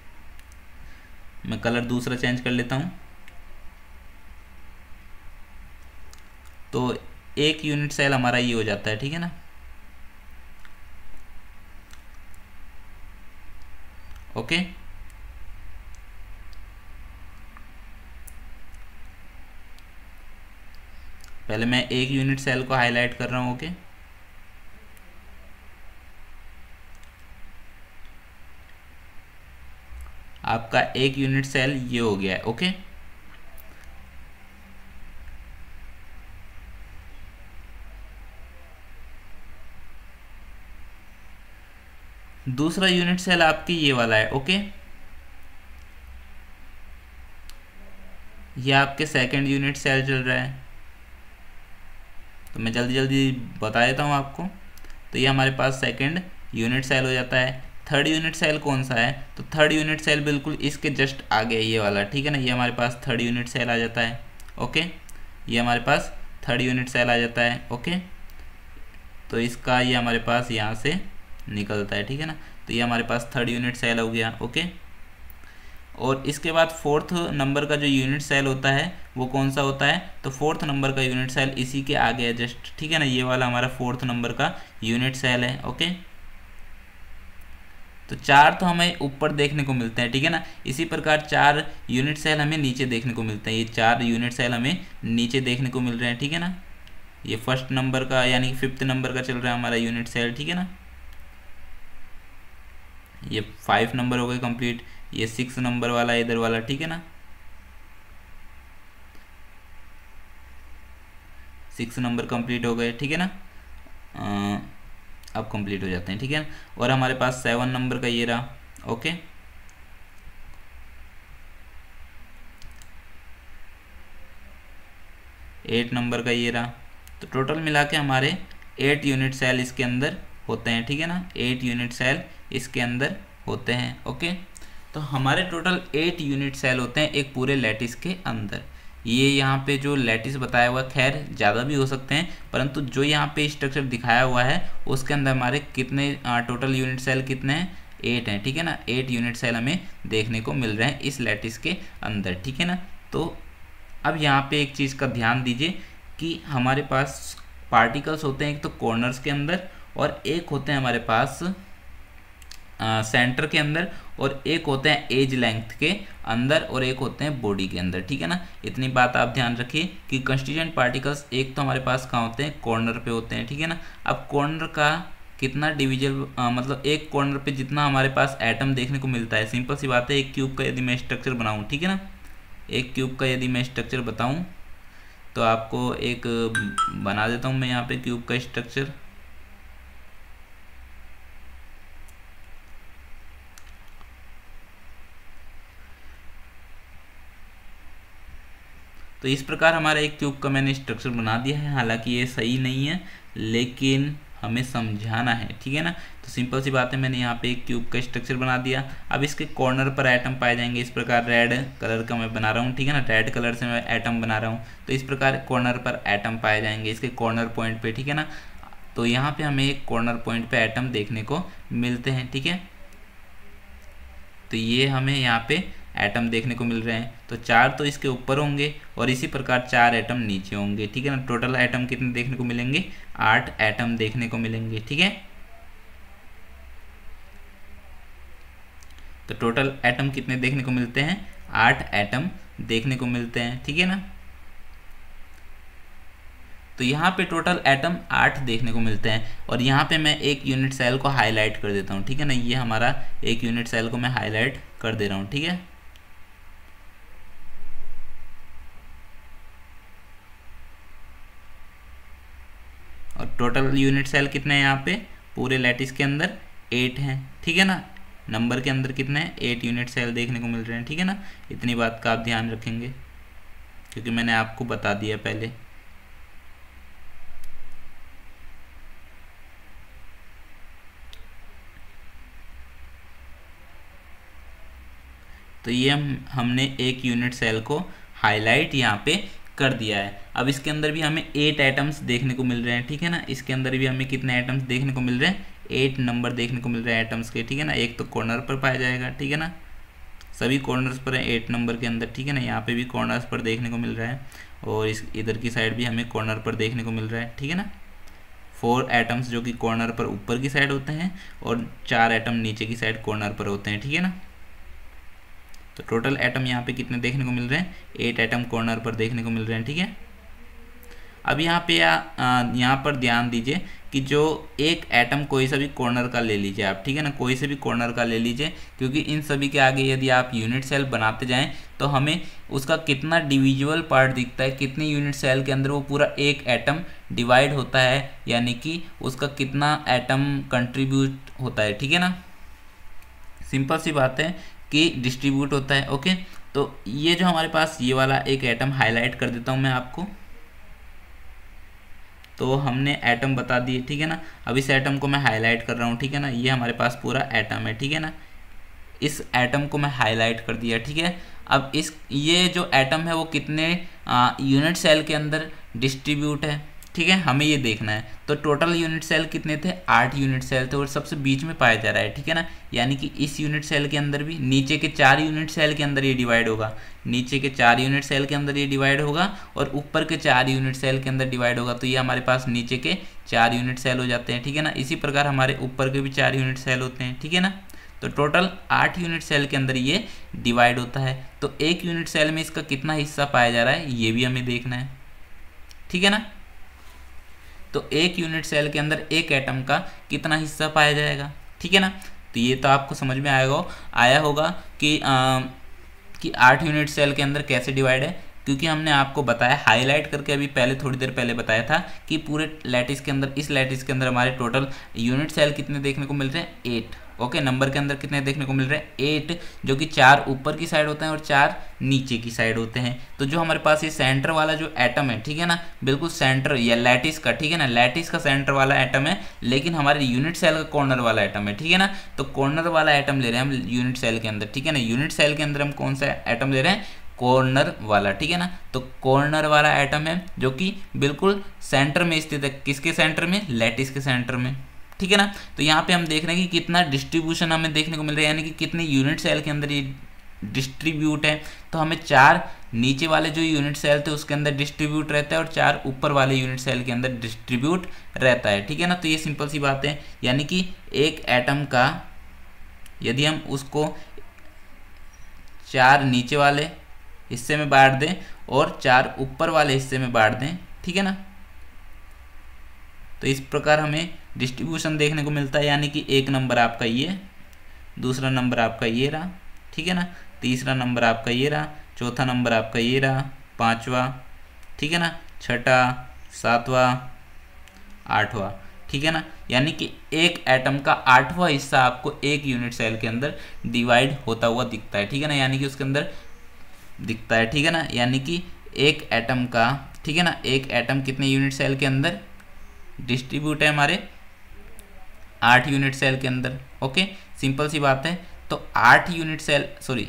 मैं कलर दूसरा चेंज कर लेता हूं। तो एक यूनिट सेल हमारा ये हो जाता है, ठीक है ना। ओके, पहले मैं एक यूनिट सेल को हाईलाइट कर रहा हूं। ओके, आपका एक यूनिट सेल ये हो गया है। ओके, दूसरा यूनिट सेल आपकी ये वाला है। ओके, ये आपके सेकंड यूनिट सेल चल रहा है, तो मैं जल्दी जल्दी बता देता हूँ आपको। तो ये हमारे पास सेकंड यूनिट सेल हो जाता है। थर्ड यूनिट सेल कौन सा है, तो थर्ड यूनिट सेल बिल्कुल इसके जस्ट आगे ये वाला, ठीक है ना। ये हमारे पास थर्ड यूनिट सेल आ जाता है। ओके, ये हमारे पास थर्ड यूनिट सेल आ जाता है। ओके, तो इसका ये हमारे पास यहाँ से निकलता है, ठीक है ना। तो ये हमारे पास थर्ड यूनिट सेल हो गया। ओके, और इसके बाद फोर्थ नंबर का जो यूनिट सेल होता है वो कौन सा होता है, तो फोर्थ नंबर का यूनिट सेल इसी के आगे है जस्ट, ठीक है ना। ये वाला हमारा फोर्थ नंबर का यूनिट सेल है। ओके, तो 4 तो हमें ऊपर देखने को मिलते हैं, ठीक है ना। इसी प्रकार 4 यूनिट सेल हमें नीचे देखने को मिलते हैं। ये 4 यूनिट सेल हमें नीचे देखने को मिल रहे हैं, ठीक है ना। ये फर्स्ट नंबर का यानी कि 5th नंबर का चल रहा है हमारा यूनिट सेल, ठीक है ना। ये 5 नंबर हो गए कंप्लीट, ये 6 नंबर वाला इधर वाला, ठीक है ना। 6 नंबर कंप्लीट हो गए, ठीक है ना। अब कंप्लीट हो जाते हैं, ठीक है। और हमारे पास 7 नंबर का ये रहा, ओके। 8 नंबर का ये रहा। तो टोटल मिला के हमारे 8 यूनिट सेल इसके अंदर होते हैं, ठीक है ना। 8 यूनिट सेल इसके अंदर होते हैं, ओके। तो हमारे टोटल 8 यूनिट सेल होते हैं एक पूरे लैटिस के अंदर। ये यहाँ पे जो लैटिस बताया हुआ, खैर ज़्यादा भी हो सकते हैं, परंतु जो यहाँ पे स्ट्रक्चर दिखाया हुआ है उसके अंदर हमारे कितने टोटल यूनिट सेल कितने हैं, 8 हैं, ठीक है ना। 8 यूनिट सेल हमें देखने को मिल रहे हैं इस लैटिस के अंदर, ठीक है ना। तो अब यहाँ पे एक चीज़ का ध्यान दीजिए कि हमारे पास पार्टिकल्स होते हैं एक तो कॉर्नर्स के अंदर, और एक होते हैं हमारे पास सेंटर के अंदर, और एक होते हैं एज लेंथ के अंदर, और एक होते हैं बॉडी के अंदर, ठीक है ना। इतनी बात आप ध्यान रखिए कि कंस्टिट्यूएंट पार्टिकल्स एक तो हमारे पास कहाँ होते हैं, कॉर्नर पे होते हैं, ठीक है ना। अब कॉर्नर का कितना डिविजल मतलब एक कॉर्नर पे जितना हमारे पास एटम देखने को मिलता है, सिंपल सी बात है, एक क्यूब का यदि मैं स्ट्रक्चर बनाऊँ, ठीक है ना, एक क्यूब का यदि मैं स्ट्रक्चर बताऊँ तो आपको एक बना देता हूँ मैं यहाँ पे क्यूब का स्ट्रक्चर। तो इस प्रकार हमारा एक क्यूब का मैंने स्ट्रक्चर बना दिया है। हालांकि ये सही नहीं है लेकिन हमें समझाना है, ठीक है ना। तो सिंपल सी बात है, मैंने यहाँ पे एक क्यूब का स्ट्रक्चर बना दिया। अब इसके कॉर्नर पर एटम पाए जाएंगे, इस प्रकार रेड कलर का मैं बना रहा हूँ, ठीक है ना, रेड कलर से मैं एटम बना रहा हूँ। तो इस प्रकार कॉर्नर पर एटम पाए जाएंगे इसके कॉर्नर पॉइंट पे, ठीक है ना। तो यहाँ पे हमें एक कॉर्नर पॉइंट पे एटम देखने को मिलते हैं, ठीक है। तो ये हमें यहाँ पे एटम देखने को मिल रहे हैं। तो 4 तो इसके ऊपर होंगे और इसी प्रकार 4 एटम नीचे होंगे, ठीक है ना। टोटल एटम कितने देखने को मिलेंगे, 8 एटम देखने को मिलेंगे, ठीक है। तो टोटल एटम कितने देखने को मिलते हैं, 8 एटम देखने को मिलते हैं, ठीक है ना। तो यहाँ पे टोटल एटम 8 देखने को मिलते हैं, और यहाँ पे मैं एक यूनिट सेल को हाईलाइट कर देता हूँ, ठीक है ना। ये हमारा एक यूनिट सेल को मैं हाईलाइट कर दे रहा हूँ, ठीक है। और टोटल यूनिट सेल कितने हैं यहाँ पे पूरे लैटिस के अंदर, 8 हैं, ठीक है ना। नंबर के अंदर कितने हैं, 8 यूनिट सेल देखने को मिल रहे हैं, ठीक है ना। इतनी बात का आप ध्यान रखेंगे क्योंकि मैंने आपको बता दिया पहले। तो ये हमने एक यूनिट सेल को हाईलाइट यहाँ पे कर दिया है। अब इसके अंदर भी हमें 8 एटम्स देखने को मिल रहे हैं, ठीक है ना। इसके अंदर भी हमें कितने एटम्स देखने को मिल रहे हैं, 8 नंबर देखने को मिल रहे हैं एटम्स के, ठीक है ना। एक तो कॉर्नर पर पाया जाएगा, ठीक है ना, सभी कॉर्नर्स पर है 8 नंबर के अंदर, ठीक है ना। यहाँ पे भी कॉर्नर्स पर देखने को मिल रहा है, और इस इधर की साइड भी हमें कॉर्नर पर देखने को मिल रहा है, ठीक है ना। 4 एटम्स जो कि कॉर्नर पर ऊपर की साइड होते हैं, और 4 एटम नीचे की साइड कॉर्नर पर होते हैं, ठीक है ना। तो टोटल एटम यहाँ पे कितने देखने को मिल रहे हैं, 8 एटम कॉर्नर पर देखने को मिल रहे हैं, ठीक है। अब यहाँ पे यहाँ पर ध्यान दीजिए कि जो एक एटम कोई सा भी कॉर्नर का ले लीजिए आप, ठीक है ना, कोई से भी कॉर्नर का ले लीजिए, क्योंकि इन सभी के आगे यदि आप यूनिट सेल बनाते जाएं तो हमें उसका कितना डिविजुअल पार्ट दिखता है, कितनी यूनिट सेल के अंदर वो पूरा एक एटम डिवाइड होता है, यानी कि उसका कितना एटम कंट्रीब्यूट होता है, ठीक है ना। सिंपल सी बात है कि डिस्ट्रीब्यूट होता है, ओके। तो ये जो हमारे पास ये वाला एक एटम हाईलाइट कर देता हूँ मैं आपको, तो हमने एटम बता दिए, ठीक है ना। अब इस एटम को मैं हाईलाइट कर रहा हूँ, ठीक है ना। ये हमारे पास पूरा एटम है, ठीक है ना। इस एटम को मैं हाईलाइट कर दिया, ठीक है। अब ये जो एटम है वो कितने यूनिट सेल के अंदर डिस्ट्रीब्यूट है, ठीक है, हमें ये देखना है। तो टोटल यूनिट सेल कितने थे, 8 यूनिट सेल थे, और सबसे बीच में पाया जा रहा है, ठीक है ना। यानी कि इस यूनिट सेल के अंदर भी नीचे के 4 यूनिट सेल के अंदर ये डिवाइड होगा, नीचे के 4 यूनिट सेल के अंदर ये डिवाइड होगा, और ऊपर के 4 यूनिट सेल के अंदर डिवाइड होगा। तो ये हमारे पास नीचे के 4 यूनिट सेल हो जाते हैं, ठीक है ना। इसी प्रकार हमारे ऊपर के भी 4 यूनिट सेल होते हैं, ठीक है ना। तो टोटल 8 यूनिट सेल के अंदर ये डिवाइड होता है। तो एक यूनिट सेल में इसका कितना हिस्सा पाया जा रहा है ये भी हमें देखना है, ठीक है ना। तो एक यूनिट सेल के अंदर एक एटम का कितना हिस्सा पाया जाएगा, ठीक है ना। तो ये तो आपको समझ में आया होगा कि 8 यूनिट सेल के अंदर कैसे डिवाइड है, क्योंकि हमने आपको बताया हाईलाइट करके अभी पहले थोड़ी देर पहले बताया था कि पूरे लैटिस के अंदर, इस लैटिस के अंदर हमारे टोटल यूनिट सेल कितने देखने को मिल रहे हैं, 8। ओके, नंबर के अंदर कितने देखने को मिल रहे हैं, 8, जो कि 4 ऊपर की साइड होते हैं और 4 नीचे की साइड होते हैं। तो जो हमारे पास ये सेंटर वाला जो एटम है, ठीक है ना, बिल्कुल सेंटर या लैटिस का, ठीक है ना, लैटिस का सेंटर वाला एटम है, लेकिन हमारे यूनिट सेल का कॉर्नर वाला एटम है, ठीक है ना। तो कॉर्नर वाला एटम ले रहे हैं हम यूनिट सेल के अंदर, ठीक है ना। यूनिट सेल के अंदर हम कौन सा एटम ले रहे हैं, कॉर्नर वाला, ठीक है ना। तो कॉर्नर वाला एटम है जो कि बिल्कुल सेंटर में स्थित है, किसके सेंटर में, लैटिस के सेंटर में, ठीक है ना। तो यहाँ पे हम देख रहे हैं कि कितना डिस्ट्रीब्यूशन हमें देखने को मिल रहा है, यानी कि कितने यूनिट सेल के अंदर ये डिस्ट्रीब्यूट है। तो हमें 4 नीचे वाले जो यूनिट सेल थे उसके अंदर डिस्ट्रीब्यूट रहता है और 4 ऊपर वाले यूनिट सेल के अंदर डिस्ट्रीब्यूट रहता है, ठीक है ना। तो ये सिंपल सी बात है, यानी कि एक एटम का यदि हम उसको 4 नीचे वाले हिस्से में बांट दें और 4 ऊपर वाले हिस्से में बांट दें, ठीक है ना, तो इस प्रकार हमें डिस्ट्रीब्यूशन देखने को मिलता है। यानी कि एक नंबर आपका ये, दूसरा नंबर आपका ये रहा, ठीक है ना, तीसरा नंबर आपका ये रहा, चौथा नंबर आपका ये रहा, पांचवा, ठीक है ना, छठा, सातवां, आठवां, ठीक है ना। यानी कि एक एटम का 8वां हिस्सा आपको एक यूनिट सेल के अंदर डिवाइड होता हुआ दिखता है, ठीक है ना, यानी कि उसके अंदर दिखता है, ठीक है ना। यानी कि एक एटम का, ठीक है ना, एक एटम कितने यूनिट सेल के अंदर डिस्ट्रीब्यूट है, हमारे 8 यूनिट सेल के अंदर। ओके, सिंपल सी बात है। तो 8 यूनिट सेल, सॉरी,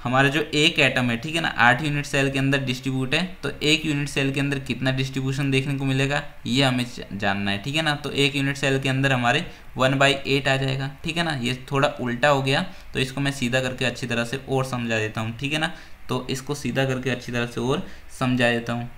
हमारा जो एक एटम है, ठीक है ना, 8 यूनिट सेल के अंदर डिस्ट्रीब्यूट है, तो एक यूनिट सेल के अंदर कितना डिस्ट्रीब्यूशन देखने को मिलेगा ये हमें जानना है, ठीक है ना। तो एक यूनिट सेल के अंदर हमारे 1/8 आ जाएगा, ठीक है ना। ये थोड़ा उल्टा हो गया तो इसको मैं सीधा करके अच्छी तरह से और समझा देता हूँ, ठीक है ना। तो इसको सीधा करके अच्छी तरह से और समझा देता हूँ।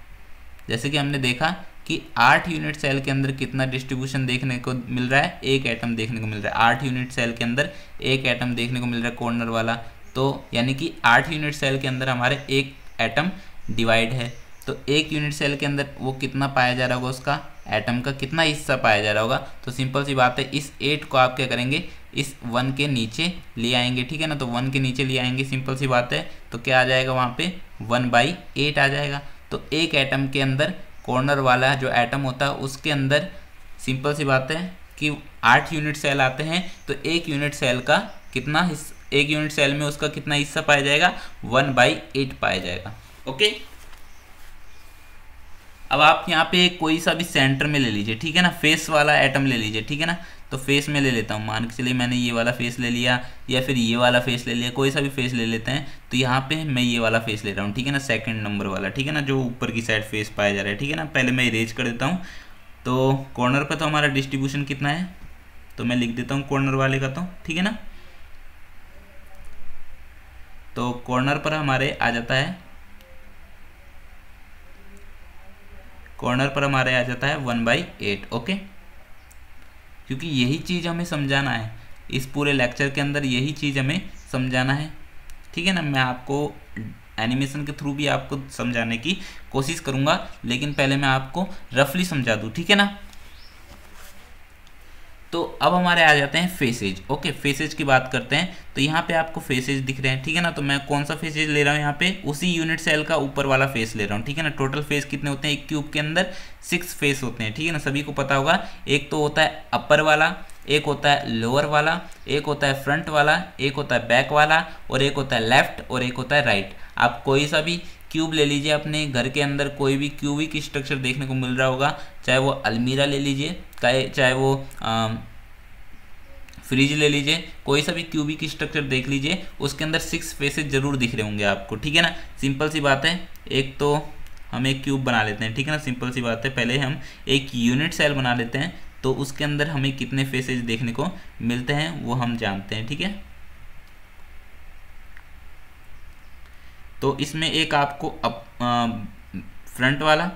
जैसे कि हमने देखा कि 8 यूनिट सेल के अंदर कितना डिस्ट्रीब्यूशन देखने को मिल रहा है, एक एटम देखने को मिल रहा है। 8 यूनिट सेल के अंदर एक एटम देखने को मिल रहा है कॉर्नर वाला, तो यानी कि 8 यूनिट सेल के अंदर हमारे एक एटम डिवाइड है। तो एक यूनिट सेल के अंदर वो कितना पाया जा रहा होगा, उसका एटम का कितना हिस्सा पाया जा रहा होगा। तो सिंपल सी बात है, इस 8 को आप क्या करेंगे, इस 1 के नीचे ले आएंगे, ठीक है ना। तो 1 के नीचे ले आएंगे, सिंपल सी बात है। तो क्या आ जाएगा वहाँ पे 1/8 आ जाएगा। तो एक एटम के अंदर कॉर्नर वाला जो एटम होता है उसके अंदर सिंपल सी बात है कि 8 यूनिट सेल आते हैं, तो एक यूनिट सेल का कितना हिस्सा, एक यूनिट सेल में उसका कितना हिस्सा पाया जाएगा, 1/8 पाया जाएगा। ओके, अब आप यहाँ पे कोई सा भी सेंटर में ले लीजिए, ठीक है ना, फेस वाला एटम ले लीजिए, ठीक है ना। तो फेस में ले लेता हूँ, मान के चलिए मैंने ये वाला फेस ले लिया या फिर ये वाला फेस ले लिया, कोई सा भी फेस ले लेते हैं। तो यहाँ पे मैं ये वाला फेस ले रहा हूँ, ठीक है ना, सेकंड नंबर वाला, ठीक है ना, जो ऊपर की साइड फेस पाया जा रहा है, ठीक है ना। पहले मैं इरेज कर देता हूँ। तो कॉर्नर पर तो हमारा डिस्ट्रीब्यूशन कितना है, तो मैं लिख देता हूँ कॉर्नर वाले का, तो ठीक है ना। तो कॉर्नर पर हमारे आ जाता है, कॉर्नर पर हमारे आ जाता है 1/8। ओके, क्योंकि यही चीज़ हमें समझाना है इस पूरे लेक्चर के अंदर, यही चीज़ हमें समझाना है, ठीक है ना। मैं आपको एनिमेशन के थ्रू भी आपको समझाने की कोशिश करूँगा, लेकिन पहले मैं आपको रफली समझा दूँ, ठीक है ना। तो अब हमारे आ जाते हैं फेसेज। ओके, फेसेज की बात करते हैं। तो यहाँ पे आपको फेसेज दिख रहे हैं, ठीक है ना। तो मैं कौन सा फेसेज ले रहा हूँ, यहाँ पे उसी यूनिट सेल का ऊपर वाला फेस ले रहा हूँ, ठीक है ना। टोटल फेस कितने होते हैं, एक क्यूब के अंदर 6 फेस होते हैं, ठीक है ना, सभी को पता होगा। एक तो होता है अपर वाला, एक होता है लोअर वाला, एक होता है फ्रंट वाला, एक होता है बैक वाला, और एक होता है लेफ्ट, और एक होता है राइट। आप कोई सा भी क्यूब ले लीजिए, अपने घर के अंदर कोई भी क्यूबिक स्ट्रक्चर देखने को मिल रहा होगा, चाहे वो अलमीरा ले लीजिए, चाहे वो फ्रिज ले लीजिए, कोई सा भी क्यूबिक स्ट्रक्चर देख लीजिए, उसके अंदर 6 फेसेस जरूर दिख रहे होंगे आपको, ठीक है ना। सिंपल सी बात है, एक तो हम एक क्यूब बना लेते हैं, ठीक है ना, सिंपल सी बात है। पहले हम एक यूनिट सेल बना लेते हैं, तो उसके अंदर हमें कितने फेसेस देखने को मिलते हैं वो हम जानते हैं, ठीक है। तो इसमें एक आपको फ्रंट वाला,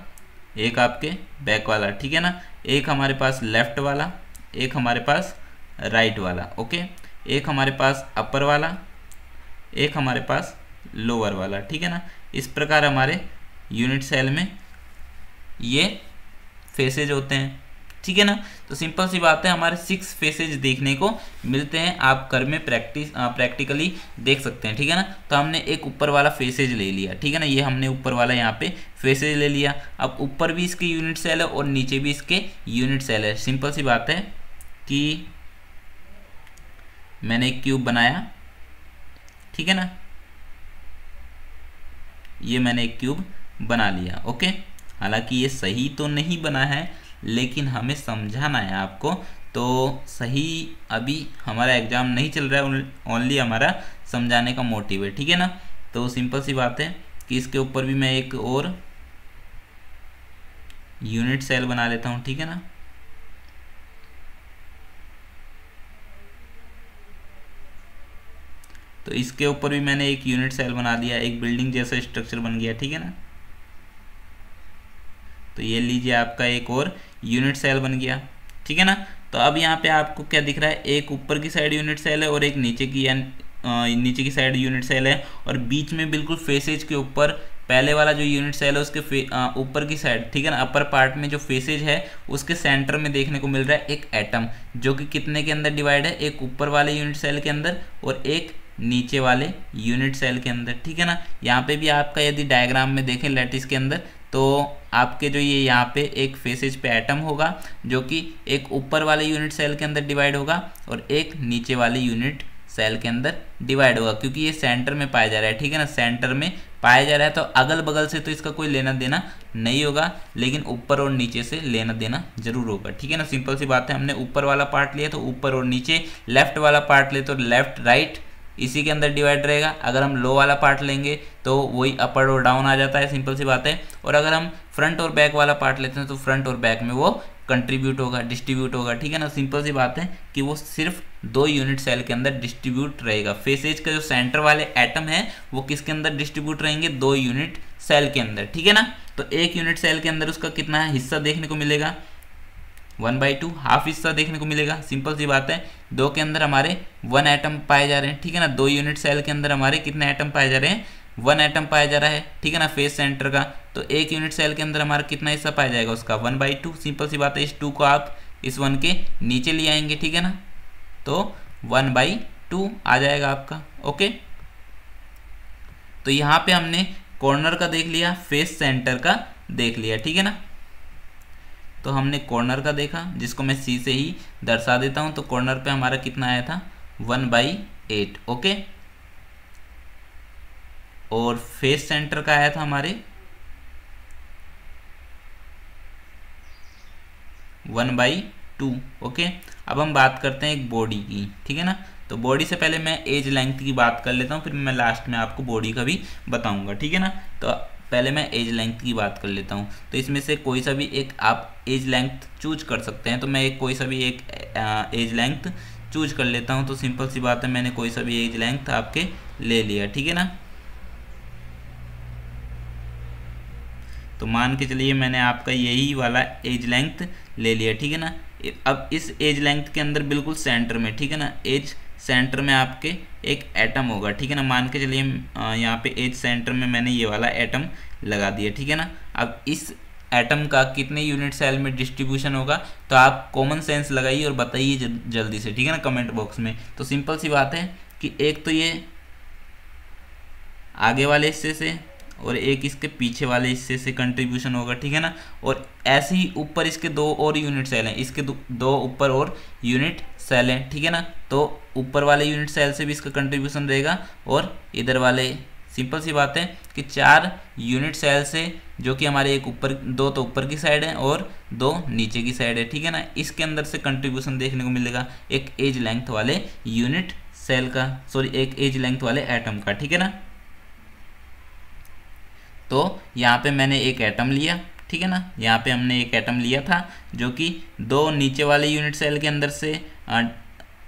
एक आपके बैक वाला, ठीक है ना, एक हमारे पास लेफ्ट वाला, एक हमारे पास राइट वाला। ओके, एक हमारे पास अपर वाला, एक हमारे पास लोअर वाला, ठीक है ना। इस प्रकार हमारे यूनिट सेल में ये फेसेज होते हैं, ठीक है ना। तो सिंपल सी बात है, हमारे 6 फेसेज देखने को मिलते हैं, आप घर में प्रैक्टिकली देख सकते हैं, ठीक है ना। तो हमने एक ऊपर वाला फेसेज ले लिया, ठीक है ना, ये हमने ऊपर वाला यहाँ पे फेसेज ले लिया। अब ऊपर भी इसके यूनिट सेल है और नीचे भी इसके यूनिट सेल है। सिंपल सी बात है कि मैंने एक क्यूब बनाया, ठीक है ना, ये मैंने एक क्यूब बना लिया, ओके। हालांकि ये सही तो नहीं बना है, लेकिन हमें समझाना है आपको, तो सही अभी हमारा एग्जाम नहीं चल रहा है, ओनली हमारा समझाने का मोटिव है, ठीक है ना। तो सिंपल सी बात है कि इसके ऊपर भी मैं एक और यूनिट सेल बना लेता हूँ, ठीक है ना। तो इसके ऊपर भी मैंने एक यूनिट सेल बना दिया, एक बिल्डिंग जैसा स्ट्रक्चर बन गया, ठीक है ना। तो ये लीजिए आपका एक और यूनिट सेल बन गया, ठीक है ना। तो अब यहाँ पे आपको क्या दिख रहा है, एक ऊपर की साइड यूनिट सेल है और एक नीचे की साइड यूनिट सेल है, और बीच में बिल्कुल फेसेज के ऊपर पहले वाला जो यूनिट सेल है उसके ऊपर की साइड, ठीक है ना, अपर पार्ट में जो फेसेज है उसके सेंटर में देखने को मिल रहा है एक एटम, जो कि कितने के अंदर डिवाइड है, एक ऊपर वाले यूनिट सेल के अंदर और एक नीचे वाले यूनिट सेल के अंदर, ठीक है ना। यहाँ पे भी आपका यदि डायग्राम में देखें लैटिस के अंदर, तो आपके जो ये यहाँ पे एक फेसेज पे एटम होगा जो कि एक ऊपर वाले यूनिट सेल के अंदर डिवाइड होगा और एक नीचे वाले यूनिट सेल के अंदर डिवाइड होगा, क्योंकि ये सेंटर में पाया जा रहा है, ठीक है ना, सेंटर में पाया जा रहा है। तो अगल बगल से तो इसका कोई लेना देना नहीं होगा, लेकिन ऊपर और नीचे से लेना देना जरूर होगा, ठीक है ना। सिंपल सी बात है, हमने ऊपर वाला पार्ट लिया तो ऊपर और नीचे, लेफ्ट वाला पार्ट ले तो लेफ्ट राइट इसी के अंदर डिवाइड रहेगा। अगर हम लो वाला पार्ट लेंगे तो वही अपर और डाउन आ जाता है, सिंपल सी बात है। और अगर हम फ्रंट और बैक वाला पार्ट लेते हैं तो फ्रंट और बैक में वो कंट्रीब्यूट होगा, डिस्ट्रीब्यूट होगा, ठीक है ना। सिंपल सी बात है कि वो सिर्फ 2 यूनिट सेल के अंदर डिस्ट्रीब्यूट रहेगा। फेसेज का जो सेंटर वाले एटम है वो किसके अंदर डिस्ट्रीब्यूट रहेंगे, 2 यूनिट सेल के अंदर, ठीक है ना। तो एक यूनिट सेल के अंदर उसका कितना हिस्सा देखने को मिलेगा, 1/2 हाफ हिस्सा देखने को मिलेगा। सिंपल सी बात है, 2 के अंदर हमारे 1 एटम पाए जा रहे हैं, ठीक है ना। 2 यूनिट सेल के अंदर हमारे कितने एटम पाए जा रहे हैं, 1 एटम पाया जा रहा है, ठीक है ना, फेस सेंटर का। तो एक यूनिट सेल के अंदर हमारा कितना हिस्सा पाया जाएगा, उसका 1/2। सिंपल सी बात है, इस 2 को आप इस 1 के नीचे ले आएंगे, ठीक है ना, तो 1/2 आ जाएगा आपका, ओके। तो यहाँ पे हमने कॉर्नर का देख लिया, फेस सेंटर का देख लिया, ठीक है ना। तो हमने कॉर्नर का देखा, जिसको मैं सी से ही दर्शा देता हूं। तो कॉर्नर पे हमारा कितना आया था, 1/8, ओके। और फेस सेंटर का आया था हमारे 1/2, ओके। अब हम बात करते हैं एक बॉडी की, ठीक है ना। तो बॉडी से पहले मैं एज लेंथ की बात कर लेता हूँ, फिर मैं लास्ट में आपको बॉडी का भी बताऊंगा, ठीक है ना। तो पहले मैं एज लेंथ की बात कर लेता हूँ। तो इसमें से कोई सा भी एक आप एज लेंथ चूज कर सकते हैं। तो मैं कोई सा भी एक एज लेंथ चूज कर लेता हूँ। तो सिंपल सी बात है, मैंने कोई सा भी एज लेंथ आपके ले लिया, ठीक है ना। तो मान के चलिए मैंने आपका यही वाला एज लेंथ ले लिया, ठीक है ना। अब इस एज लेंथ के अंदर बिल्कुल सेंटर में, ठीक है ना, एज सेंटर में आपके एक एटम होगा, ठीक है ना। मान के चलिए यहाँ पे एज सेंटर में मैंने ये वाला एटम लगा दिया, ठीक है ना। अब इस एटम का कितने यूनिट सेल में डिस्ट्रीब्यूशन होगा, तो आप कॉमन सेंस लगाइए और बताइए जल्दी से, ठीक है ना, कमेंट बॉक्स में। तो सिंपल सी बात है कि एक तो ये आगे वाले हिस्से से और एक इसके पीछे वाले हिस्से से कंट्रीब्यूशन होगा, ठीक है ना। और ऐसे ही ऊपर इसके 2 और यूनिट सेल हैं, इसके 2 ऊपर और यूनिट सेल हैं, ठीक है ना। तो ऊपर वाले यूनिट सेल से भी इसका कंट्रीब्यूशन रहेगा और इधर वाले, सिंपल सी बात है कि 4 यूनिट सेल से, जो कि हमारे एक ऊपर 2 तो ऊपर की साइड है और 2 नीचे की साइड है, ठीक है ना। इसके अंदर से कंट्रीब्यूशन देखने को मिलेगा एक एज लेंथ वाले यूनिट सेल का, सॉरी एक एज लेंथ वाले एटम का, ठीक है ना। तो यहाँ पे मैंने एक एटम लिया, ठीक है ना, यहाँ पे हमने एक एटम लिया था जो कि 2 नीचे वाले यूनिट सेल के अंदर से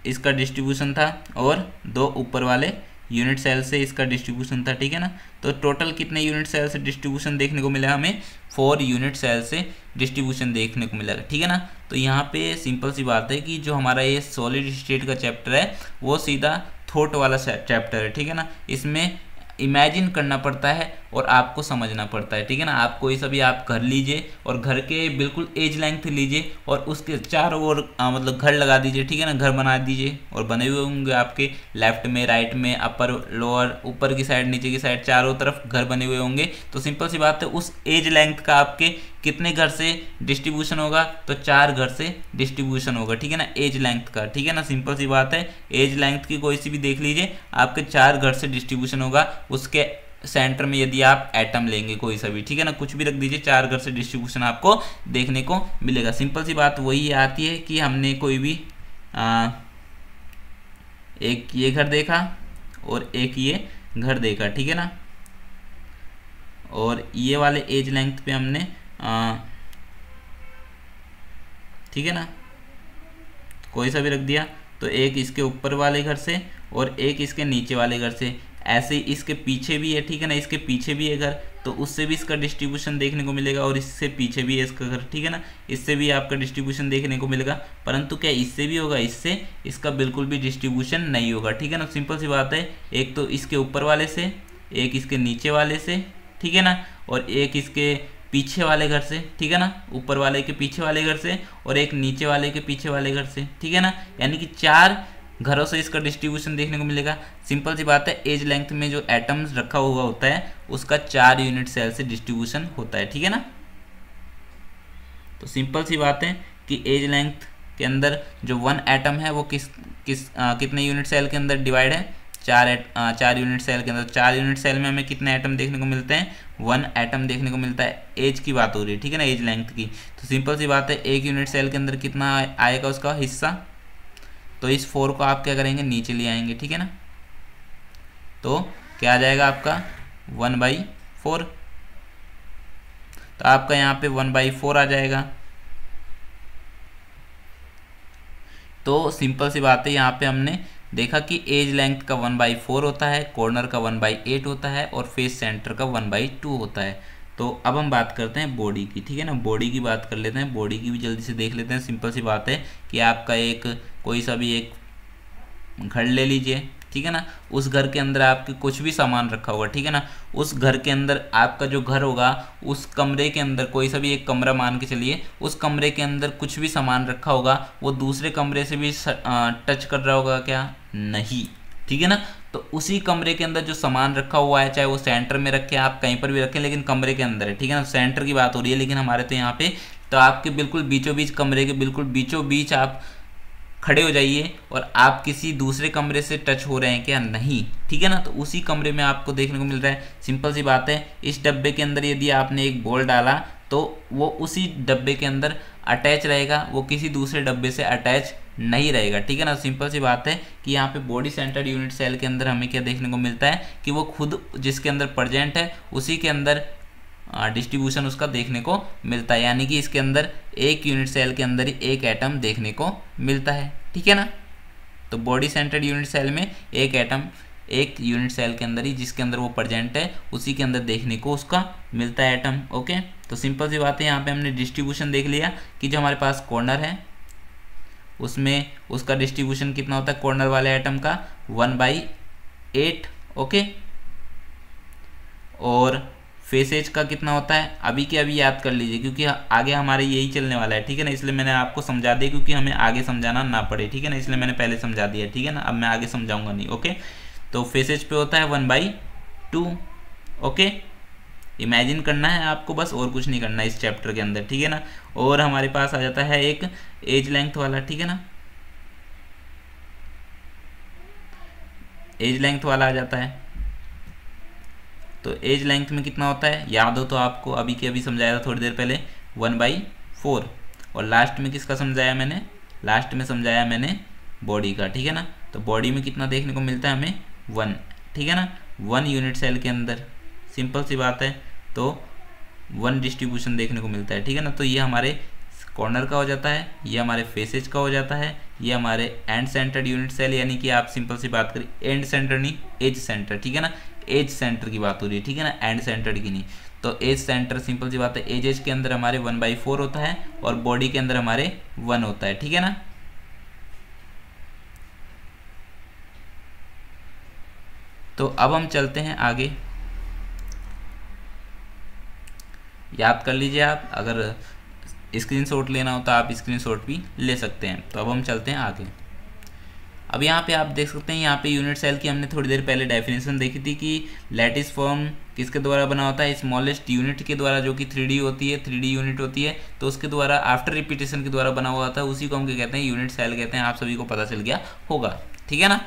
इसका डिस्ट्रीब्यूशन था और 2 ऊपर वाले यूनिट सेल से इसका डिस्ट्रीब्यूशन था, ठीक है ना। तो टोटल कितने यूनिट सेल से डिस्ट्रीब्यूशन देखने को मिला हमें, 4 यूनिट सेल से डिस्ट्रीब्यूशन देखने को मिला, ठीक है ना। तो यहाँ पे सिंपल सी बात है कि जो हमारा ये सॉलिड स्टेट का चैप्टर है वो सीधा थॉट वाला चैप्टर है, ठीक है ना। इसमें इमेजिन करना पड़ता है और आपको समझना पड़ता है, ठीक है ना। आप कोई सा भी आप घर लीजिए और घर के बिल्कुल एज लेंथ लीजिए और उसके चारों ओर मतलब घर लगा दीजिए, ठीक है ना, घर बना दीजिए और बने हुए होंगे आपके लेफ्ट में, राइट में, अपर, लोअर, ऊपर की साइड, नीचे की साइड, चारों तरफ घर बने हुए होंगे। तो सिंपल सी बात है, उस एज लेंथ का आपके कितने घर से डिस्ट्रीब्यूशन होगा, तो 4 घर से डिस्ट्रीब्यूशन होगा, ठीक है ना, एज लेंथ का, ठीक है ना। सिंपल सी बात है, एज लेंथ की कोई सी भी देख लीजिए, आपके 4 घर से डिस्ट्रीब्यूशन होगा। उसके सेंटर में यदि आप एटम लेंगे कोई सा भी, ठीक है ना, कुछ भी रख दीजिए, 4 घर से डिस्ट्रीब्यूशन आपको देखने को मिलेगा। सिंपल सी बात वही आती है कि हमने कोई भी एक ये घर देखा और एक ये घर देखा, ठीक है ना, और ये वाले एज लेंथ पे हमने ठीक है ना कोई सा भी रख दिया, तो एक इसके ऊपर वाले घर से और एक इसके नीचे वाले घर से, ऐसे ही इसके पीछे भी है, ठीक है ना, इसके पीछे भी है घर, तो उससे भी इसका डिस्ट्रीब्यूशन देखने को मिलेगा, और इससे पीछे भी है इसका घर, ठीक है ना, इससे भी आपका डिस्ट्रीब्यूशन देखने को मिलेगा। परंतु क्या इससे भी होगा, इससे इसका बिल्कुल भी डिस्ट्रीब्यूशन नहीं होगा, ठीक है ना। सिंपल सी बात है, एक तो इसके ऊपर वाले से, एक इसके नीचे वाले से, ठीक है ना, और एक इसके पीछे वाले घर से, ठीक है ना, ऊपर वाले के पीछे वाले घर से, और एक नीचे वाले के पीछे वाले घर से, ठीक है ना, यानी कि 4 घरों से इसका डिस्ट्रीब्यूशन देखने को मिलेगा। सिंपल सी बात है, एज लेंथ में जो एटम्स रखा हुआ होता है उसका 4 यूनिट सेल से डिस्ट्रीब्यूशन होता है, ठीक है ना। तो सिंपल सी बात है कि एज लेंथ के अंदर जो 1 एटम है वो कितने यूनिट सेल के अंदर डिवाइड है, 4 यूनिट सेल के अंदर। 4 यूनिट सेल में हमें कितने एटम देखने को मिलते हैं, 1 एटम देखने को मिलता है। एज की बात हो रही है, ठीक है ना, एज लेंथ की। तो सिंपल सी बात है, एक यूनिट सेल के अंदर कितना आएगा उसका हिस्सा, तो इस 4 को आप क्या करेंगे, नीचे ले आएंगे, ठीक है ना, तो क्या आ जाएगा आपका 1/4, तो आपका यहाँ पे 1/4 आ जाएगा। तो सिंपल सी बात है, यहाँ पे हमने देखा कि एज लेंथ का 1/4 होता है, कॉर्नर का 1/8 होता है और फेस सेंटर का 1/2 होता है। तो अब हम बात करते हैं बॉडी की, ठीक है ना, बॉडी की बात कर लेते हैं, बॉडी की भी जल्दी से देख लेते हैं। सिंपल सी बात है कि आपका एक कोई सा भी एक घर ले लीजिए, ठीक है ना, उस घर के अंदर आपके कुछ भी सामान रखा होगा, ठीक है ना, उस घर के अंदर आपका जो घर होगा उस कमरे के अंदर कोई सा भी एक कमरा मान के चलिए, उस कमरे के अंदर कुछ भी सामान रखा होगा, वो दूसरे कमरे से भी टच कर रहा होगा क्या, नहीं, ठीक है ना। तो उसी कमरे के अंदर जो सामान रखा हुआ है, चाहे वो सेंटर में रखे, आप कहीं पर भी रखें, लेकिन कमरे के अंदर है, ठीक है ना, सेंटर की बात हो रही है, लेकिन हमारे तो यहाँ पे तो आपके बिल्कुल बीचों बीच, कमरे के बिल्कुल बीचों बीच आप खड़े हो जाइए और आप किसी दूसरे कमरे से टच हो रहे हैं क्या, नहीं, ठीक है ना, तो उसी कमरे में आपको देखने को मिल रहा है। सिंपल सी बात है, इस डब्बे के अंदर यदि आपने एक बॉल डाला तो वो उसी डब्बे के अंदर अटैच रहेगा, वो किसी दूसरे डब्बे से अटैच नहीं रहेगा, ठीक है ना। सिंपल सी बात है कि यहाँ पे बॉडी सेंटर्ड यूनिट सेल के अंदर हमें क्या देखने को मिलता है कि वो खुद जिसके अंदर प्रेजेंट है उसी के अंदर डिस्ट्रीब्यूशन उसका देखने को मिलता है, यानी कि इसके अंदर एक यूनिट सेल के अंदर ही एक एटम देखने को मिलता है, ठीक है ना। तो बॉडी सेंटर्ड यूनिट सेल में एक एटम एक यूनिट सेल के अंदर ही जिसके अंदर वो प्रेजेंट है उसी के अंदर देखने को उसका मिलता है एटम, ओके। तो सिंपल सी बात है, यहाँ पे हमने डिस्ट्रीब्यूशन देख लिया कि जो हमारे पास कॉर्नर है उसमें उसका डिस्ट्रीब्यूशन कितना होता है, कॉर्नर वाले एटम का 1/8, ओके, और फेसेज का कितना होता है अभी के अभी याद कर लीजिए, क्योंकि आगे हमारे यही चलने वाला है, ठीक है ना, इसलिए मैंने आपको समझा दिया क्योंकि हमें आगे समझाना ना पड़े, ठीक है ना, इसलिए मैंने पहले समझा दिया, ठीक है ना, अब मैं आगे समझाऊंगा नहीं, ओके। तो फेसेज पे होता है 1/2, ओके, इमेजिन करना है आपको बस, और कुछ नहीं करना है इस चैप्टर के अंदर, ठीक है ना। और हमारे पास आ जाता है एक एज लेंथ वाला, ठीक है ना, एज लेंथ वाला आ जाता है। तो एज लेंथ में कितना होता है, याद हो तो आपको अभी के अभी समझाया था थोड़ी देर पहले, 1/4, और लास्ट में किसका समझाया मैंने, लास्ट में समझाया मैंने बॉडी का, ठीक है ना। तो बॉडी में कितना देखने को मिलता है हमें, 1, ठीक है ना, 1 यूनिट सेल के अंदर, सिंपल सी बात है, तो 1 डिस्ट्रीब्यूशन देखने को मिलता है, ठीक है ना। तो ये हमारे कॉर्नर का हो जाता है, ये हमारे फेसेज का हो जाता है, ये हमारे एंड सेंटर्ड यूनिट सेल, यानी कि आप सिंपल सी बात करें एंड सेंटर नहीं एज सेंटर, ठीक है ना, एज सेंटर की बात हो रही है, ठीक है ना, एंड सेंटर्ड की नहीं। तो एज सेंटर सिंपल सी बात है, एज के अंदर हमारे 1/4 होता है और बॉडी के अंदर हमारे 1 होता है, ठीक है ना। तो अब हम चलते हैं आगे, याद कर लीजिए आप, अगर स्क्रीनशॉट लेना हो तो आप स्क्रीनशॉट भी ले सकते हैं। तो अब हम चलते हैं आगे। अब यहाँ पे आप देख सकते हैं, यहाँ पे यूनिट सेल की हमने थोड़ी देर पहले डेफिनेशन देखी थी कि लैटिस फॉर्म किसके द्वारा बना होता है, स्मॉलेस्ट यूनिट के द्वारा, जो कि 3D होती है, 3D यूनिट होती है, तो उसके द्वारा आफ्टर रिपीटेशन के द्वारा बना हुआ था, उसी को हम क्या कहते हैं, यूनिट सेल कहते हैं। आप सभी को पता चल गया होगा, ठीक है ना।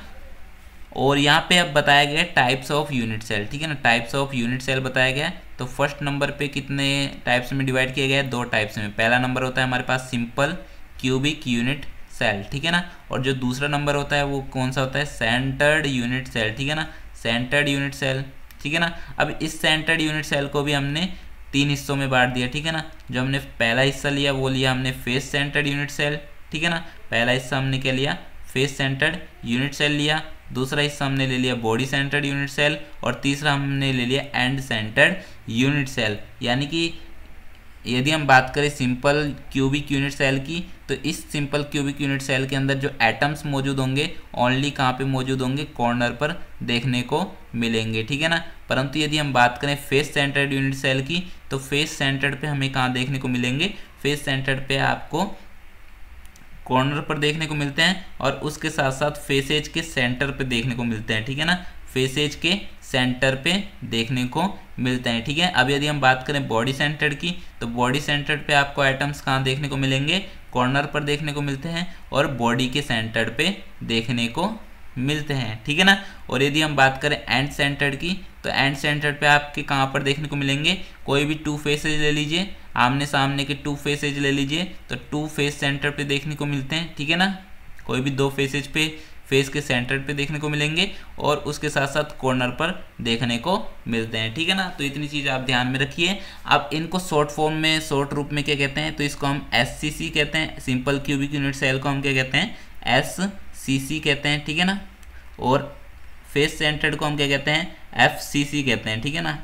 और यहाँ पे अब बताया गया टाइप्स ऑफ यूनिट सेल, ठीक है ना, टाइप्स ऑफ यूनिट सेल बताया गया है। तो फर्स्ट नंबर पे कितने टाइप्स में डिवाइड किया गया है, 2 टाइप्स में। पहला नंबर होता है हमारे पास सिंपल क्यूबिक यूनिट सेल, ठीक है ना, और जो दूसरा नंबर होता है वो कौन सा होता है, सेंटर्ड यूनिट सेल, ठीक है ना, सेंटर्ड यूनिट सेल, ठीक है ना। अब इस सेंटर्ड यूनिट सेल को भी हमने 3 हिस्सों में बांट दिया, ठीक है ना। जो हमने पहला हिस्सा लिया वो लिया हमने फेस सेंटर्ड यूनिट सेल, ठीक है ना, पहला हिस्सा हमने क्या लिया, फेस सेंटर्ड यूनिट सेल लिया। दूसरा हिस्सा हमने ले लिया बॉडी सेंटर्ड यूनिट सेल, और तीसरा हमने ले लिया एंड सेंटर्ड यूनिट सेल। यानी कि यदि हम बात करें सिंपल क्यूबिक यूनिट सेल की, तो इस सिंपल क्यूबिक यूनिट सेल के अंदर जो एटम्स मौजूद होंगे ओनली कहाँ पे मौजूद होंगे, कॉर्नर पर देखने को मिलेंगे, ठीक है ना। परंतु यदि हम बात करें फेस सेंटर्ड यूनिट सेल की, तो फेस सेंटर्ड पे हमें कहाँ देखने को मिलेंगे, फेस सेंटर्ड पे आपको कॉर्नर पर देखने को मिलते हैं, और उसके साथ साथ फेसेज के सेंटर पे देखने को मिलते हैं, ठीक है ना, फेसेज के सेंटर पे देखने को मिलते हैं, ठीक है। अब यदि हम बात करें बॉडी सेंटर्ड की, तो बॉडी सेंटर्ड पे आपको एटम्स कहाँ देखने को मिलेंगे, कॉर्नर पर देखने को मिलते हैं, और बॉडी के सेंटर्ड पे देखने को मिलते हैं, ठीक है ना। और यदि हम बात करें एंड सेंटर्ड की, तो एंड सेंटर्ड पे आपके कहाँ पर देखने को मिलेंगे, कोई भी 2 फेसेज ले लीजिए, आमने सामने के 2 फेसेज ले लीजिए, तो 2 फेस सेंटर पे देखने को मिलते हैं, ठीक है ना। कोई भी 2 फेसेज पे फेस के सेंटर पे देखने को मिलेंगे, और उसके साथ साथ कॉर्नर पर देखने को मिलते हैं, ठीक है ना। तो इतनी चीज़ आप ध्यान में रखिए। अब इनको शॉर्ट फॉर्म में, शॉर्ट रूप में क्या कहते हैं, तो इसको हम SCC कहते हैं, सिंपल क्यूबिक यूनिट सेल को हम क्या कहते हैं, SCC कहते हैं, ठीक है ना। और फेस सेंटर्ड को हम क्या कहते हैं, FCC कहते हैं, ठीक है ना।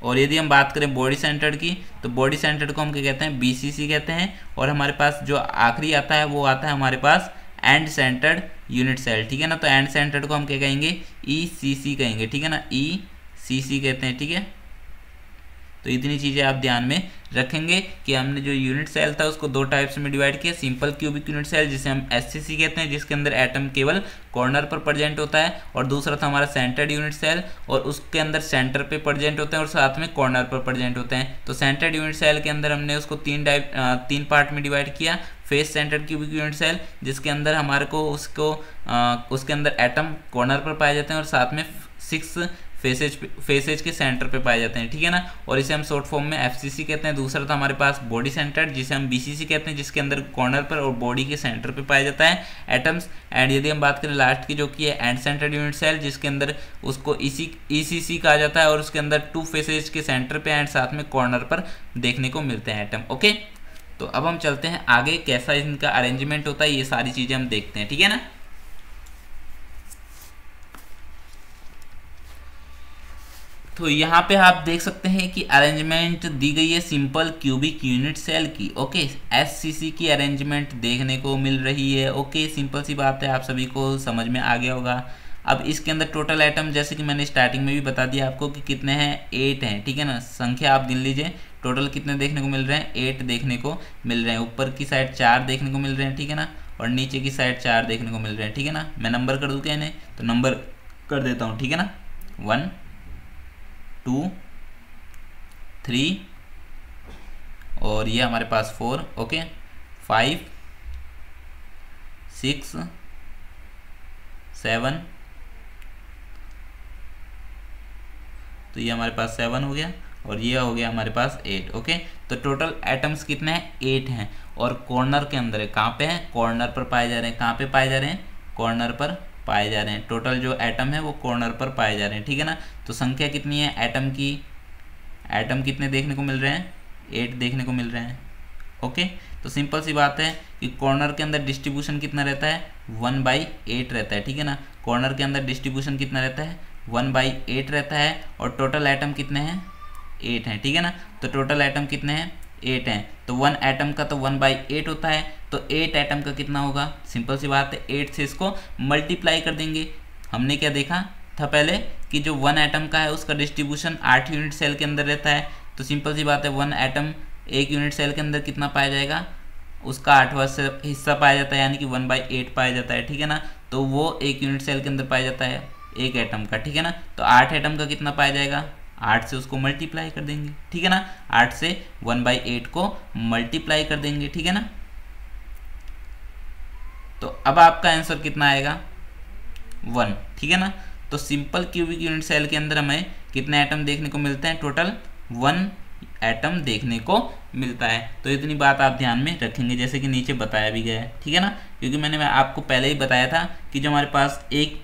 और यदि हम बात करें बॉडी सेंटर्ड की, तो बॉडी सेंटर्ड को हम क्या कहते हैं, BCC कहते हैं। और हमारे पास जो आखिरी आता है वो आता है हमारे पास एंड सेंटर्ड यूनिट सेल, ठीक है ना। तो एंड सेंटर्ड को हम क्या कहेंगे, ECC कहेंगे, ठीक है ना, ECC कहते हैं, ठीक है। तो इतनी चीज़ें आप ध्यान में रखेंगे कि हमने जो यूनिट सेल था उसको 2 टाइप्स में डिवाइड किया, सिंपल क्यूबिक यूनिट सेल जिसे हम SCC कहते हैं, जिसके अंदर एटम केवल कॉर्नर पर प्रेजेंट होता है, और दूसरा था हमारा सेंटर्ड यूनिट सेल, और उसके अंदर सेंटर पे प्रेजेंट होते हैं और साथ में कॉर्नर पर प्रेजेंट होते हैं। तो सेंटर्ड यूनिट सेल के अंदर हमने उसको 3 पार्ट में डिवाइड किया, face centred cubic unit cell, जिसके अंदर हमारे को उसके अंदर एटम कॉर्नर पर पाए जाते हैं, और साथ में 6 फेसेज के सेंटर पे पाए जाते हैं, ठीक है ना। और इसे हम शॉर्ट फॉर्म में FCC कहते हैं। दूसरा था हमारे पास बॉडी सेंटर्ड, जिसे हम BCC कहते हैं, जिसके अंदर कॉर्नर पर और बॉडी के सेंटर पे पाया जाता है एटम्स। एंड यदि हम बात करें लास्ट की, जो कि है एंड सेंटर्ड यूनिट सेल, जिसके अंदर उसको ECC कहा जाता है, और उसके अंदर 2 फेसेज के सेंटर पे एंड साथ में कॉर्नर पर देखने को मिलते हैं एटम, ओके। तो अब हम चलते हैं आगे, कैसा इनका अरेंजमेंट होता है, ये सारी चीज़ें हम देखते हैं, ठीक है ना। तो यहाँ पे आप देख सकते हैं कि अरेंजमेंट दी गई है सिंपल क्यूबिक यूनिट सेल की, ओके। SCC की अरेंजमेंट देखने को मिल रही है, ओके। सिंपल सी बात है, आप सभी को समझ में आ गया होगा। अब इसके अंदर टोटल आइटम, जैसे कि मैंने स्टार्टिंग में भी बता दिया आपको कि कितने हैं, 8 हैं, ठीक है ना। संख्या आप गिन लीजिए, टोटल कितने देखने को मिल रहे हैं, 8 देखने को मिल रहे हैं। ऊपर की साइड 4 देखने को मिल रहे हैं, ठीक है ना, और नीचे की साइड 4 देखने को मिल रहे हैं, ठीक है ना। मैं नंबर कर दूँ क्या इन्हें, तो नंबर कर देता हूँ, ठीक है ना। 1 2 3 और ये हमारे पास 4, ओके, 5 6 7, तो ये हमारे पास 7 हो गया, और ये हो गया हमारे पास 8, ओके। तो टोटल एटम्स कितने हैं, 8 हैं, और कॉर्नर के अंदर है, कहाँ पे है, कॉर्नर पर पाए जा रहे हैं। कहाँ पे पाए जा रहे हैं, कॉर्नर पर पाए जा रहे हैं। टोटल जो एटम है वो कॉर्नर पर पाए जा रहे हैं, ठीक है ना। तो संख्या कितनी है एटम की, एटम कितने देखने को मिल रहे हैं, 8 देखने को मिल रहे हैं, ओके। तो सिंपल सी बात है कि कॉर्नर के अंदर डिस्ट्रीब्यूशन कितना रहता है, 1/8 रहता है, ठीक है ना। कॉर्नर के अंदर डिस्ट्रीब्यूशन कितना रहता है, 1/8 रहता है, और टोटल एटम कितने हैं, 8 हैं, ठीक है ना। तो टोटल एटम कितने हैं, 8 हैं। तो 1 एटम का तो 1/8 होता है, तो 8 एटम का कितना होगा, सिंपल सी बात है, 8 से इसको मल्टीप्लाई कर देंगे। हमने क्या देखा था पहले कि जो 1 एटम का है उसका डिस्ट्रीब्यूशन 8 यूनिट सेल के अंदर रहता है। तो सिंपल सी बात है 1 एटम 1 यूनिट सेल के अंदर कितना पाया जाएगा, उसका 8वां हिस्सा पाया जाता है, यानी कि 1/8 पाया जाता है, ठीक है ना। तो वो 1 यूनिट सेल के अंदर पाया जाता है 1 एटम का, ठीक है ना। तो 8 एटम का कितना पाया जाएगा, 8 से उसको मल्टीप्लाई कर देंगे, ठीक है ना। 8 से 1/8 को मल्टीप्लाई कर देंगे, ठीक है ना। तो अब आपका आंसर कितना आएगा 1, ठीक है ना। तो सिंपल क्यूबिक यूनिट सेल के अंदर हमें कितने एटम देखने को मिलते हैं, टोटल 1 एटम देखने को मिलता है। तो इतनी बात आप ध्यान में रखेंगे, जैसे कि नीचे बताया भी गया है, ठीक है ना। क्योंकि मैं आपको पहले ही बताया था कि जो हमारे पास एक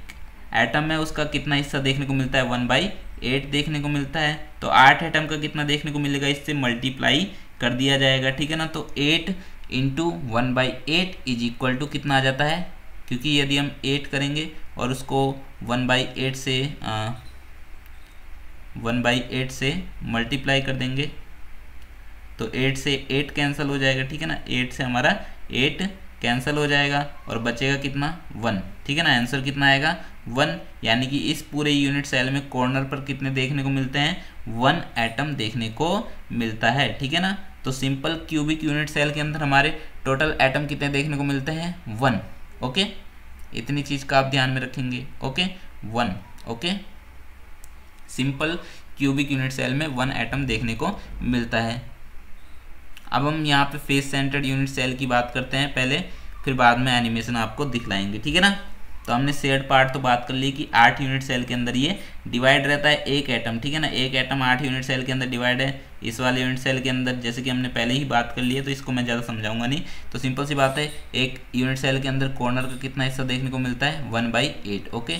एटम है उसका कितना हिस्सा देखने को मिलता है, 1/8 देखने को मिलता है। तो 8 एटम का कितना देखने को मिलेगा, इससे मल्टीप्लाई कर दिया जाएगा, ठीक है ना। तो 8 × 1/8 इज इक्वल टू कितना आ जाता है, क्योंकि यदि हम 8 करेंगे और उसको 1/8 से मल्टीप्लाई कर देंगे तो 8 से 8 कैंसिल हो जाएगा, ठीक है ना। 8 से हमारा 8 कैंसिल हो जाएगा और बचेगा कितना 1, ठीक है ना। आंसर कितना आएगा 1, यानी कि इस पूरे यूनिट सेल में कॉर्नर पर कितने देखने को मिलते हैं, 1 एटम देखने को मिलता है, ठीक है ना। तो सिंपल क्यूबिक यूनिट सेल के अंदर हमारे टोटल एटम कितने देखने को मिलते हैं, 1, ओके। इतनी चीज़ का आप ध्यान में रखेंगे, okay 1, okay. Simple cubic unit cell में 1 एटम देखने को मिलता है। अब हम यहाँ पे फेस सेंटर्ड यूनिट सेल की बात करते हैं पहले, फिर बाद में एनिमेशन आपको दिखलाएंगे, ठीक है ना। तो हमने शेयर्ड पार्ट तो बात कर ली कि 8 यूनिट सेल के अंदर ये डिवाइड रहता है 1 एटम, ठीक है ना। 1 एटम 8 यूनिट सेल के अंदर डिवाइड है। इस वाले यूनिट सेल के अंदर जैसे कि हमने पहले ही बात कर ली है, तो इसको मैं ज़्यादा समझाऊंगा नहीं। तो सिंपल सी बात है, एक यूनिट सेल के अंदर कॉर्नर का कितना हिस्सा देखने को मिलता है, 1/8, ओके।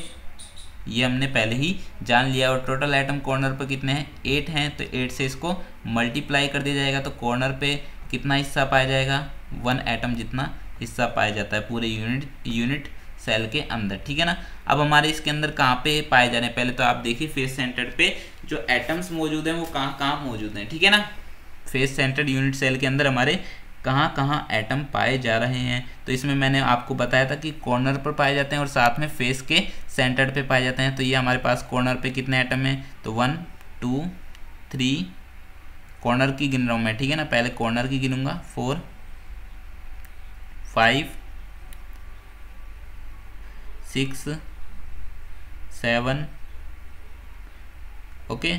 ये हमने पहले ही जान लिया। और टोटल एटम कॉर्नर पर कितने हैं, 8 हैं। तो 8 से इसको मल्टीप्लाई कर दिया जाएगा तो कॉर्नर पे कितना हिस्सा पाया जाएगा, 1 एटम जितना हिस्सा पाया जाता है पूरे यूनिट सेल के अंदर, ठीक है ना। अब हमारे इसके अंदर कहाँ पे पाए जा रहे हैं, पहले तो आप देखिए फेस सेंटर्ड पे जो एटम्स मौजूद हैं वो कहाँ कहाँ मौजूद हैं, ठीक है ना। फेस सेंटर्ड यूनिट सेल के अंदर हमारे कहाँ कहाँ एटम पाए जा रहे हैं। तो इसमें मैंने आपको बताया था कि कॉर्नर पर पाए जाते हैं और साथ में फेस के सेंटर्ड पे पाए जाते हैं। तो ये हमारे पास कॉर्नर पे कितने एटम हैं, तो 1 2 3, कॉर्नर की गिन रहा हूँ मैं, ठीक है ना। पहले कॉर्नर की गिनूंगा, 4 5 6 7, ओके,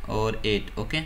और 8, ओके।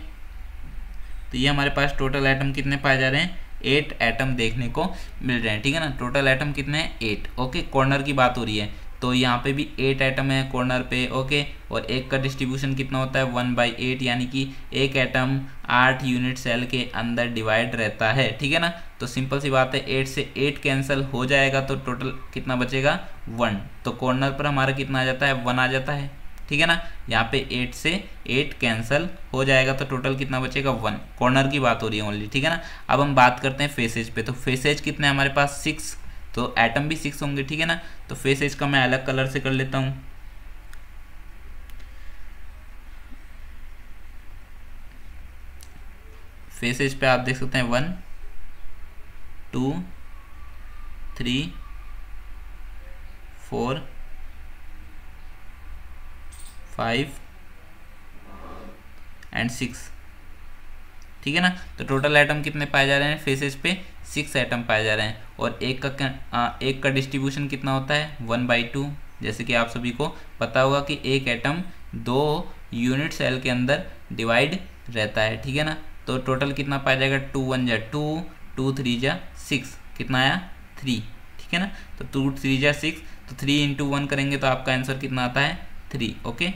तो ये हमारे पास टोटल एटम कितने पाए जा रहे हैं, 8 एटम देखने को मिल रहे हैं, ठीक है ना। टोटल एटम कितने हैं, 8, ओके। कॉर्नर की बात हो रही है तो यहाँ पे भी 8 एटम है कॉर्नर पे, ओके। और एक का डिस्ट्रीब्यूशन कितना होता है, 1/8, यानी कि एक एटम 8 यूनिट सेल के अंदर डिवाइड रहता है, ठीक है ना। तो सिंपल सी बात है, 8 से 8 कैंसिल हो जाएगा तो टोटल कितना बचेगा, 1। तो कॉर्नर पर हमारा कितना आ जाता है, 1 आ जाता है, ठीक है ना। यहाँ पे 8 से 8 कैंसिल हो जाएगा तो टोटल कितना बचेगा, 1। कॉर्नर की बात हो रही है ओनली, ठीक है ना। अब हम बात करते हैं फेसेज पे। तो फेसेज कितने हमारे पास, 6, तो एटम भी 6 होंगे, ठीक है ना। तो फेसेज का मैं अलग कलर से कर लेता हूँ। फेसेज पे आप देख सकते हैं 1 2 3 4 5 एंड 6, ठीक है ना। तो टोटल एटम कितने पाए जा रहे हैं फेसेज पे, 6 एटम पाए जा रहे हैं। और एक का डिस्ट्रीब्यूशन कितना होता है, 1/2। जैसे कि आप सभी को पता होगा कि एक एटम 2 यूनिट सेल के अंदर डिवाइड रहता है, ठीक है ना। तो टोटल कितना पाया जाएगा, 2 1 जा 2, 2 3 जा 6, कितना आया 3, ठीक है ना। तो 2 3 जा 6, तो 3 × 1 करेंगे तो आपका आंसर कितना आता है, 3, ओके।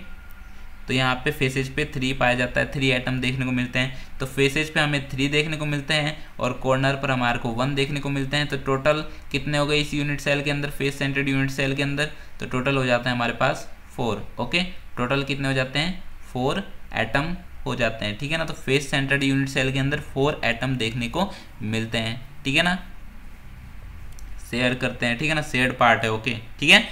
तो यहाँ पे फेसेज पे 3 पाया जाता है, 3 एटम देखने को मिलते हैं। तो फेसेज पे हमें 3 देखने को मिलते हैं और कॉर्नर पर हमारे को 1 देखने को मिलते हैं। तो टोटल कितने हो गए इस यूनिट सेल के अंदर, फेस सेंटर्ड यूनिट सेल के अंदर, तो टोटल हो जाता है हमारे पास 4, ओके। टोटल कितने हो जाते हैं, 4 एटम हो जाते हैं, ठीक है ना। तो फेस सेंटर्ड यूनिट सेल के अंदर 4 एटम देखने को मिलते हैं, ठीक है ना। शेयर करते हैं, ठीक है ना, शेयर्ड पार्ट है, ओके, ठीक है।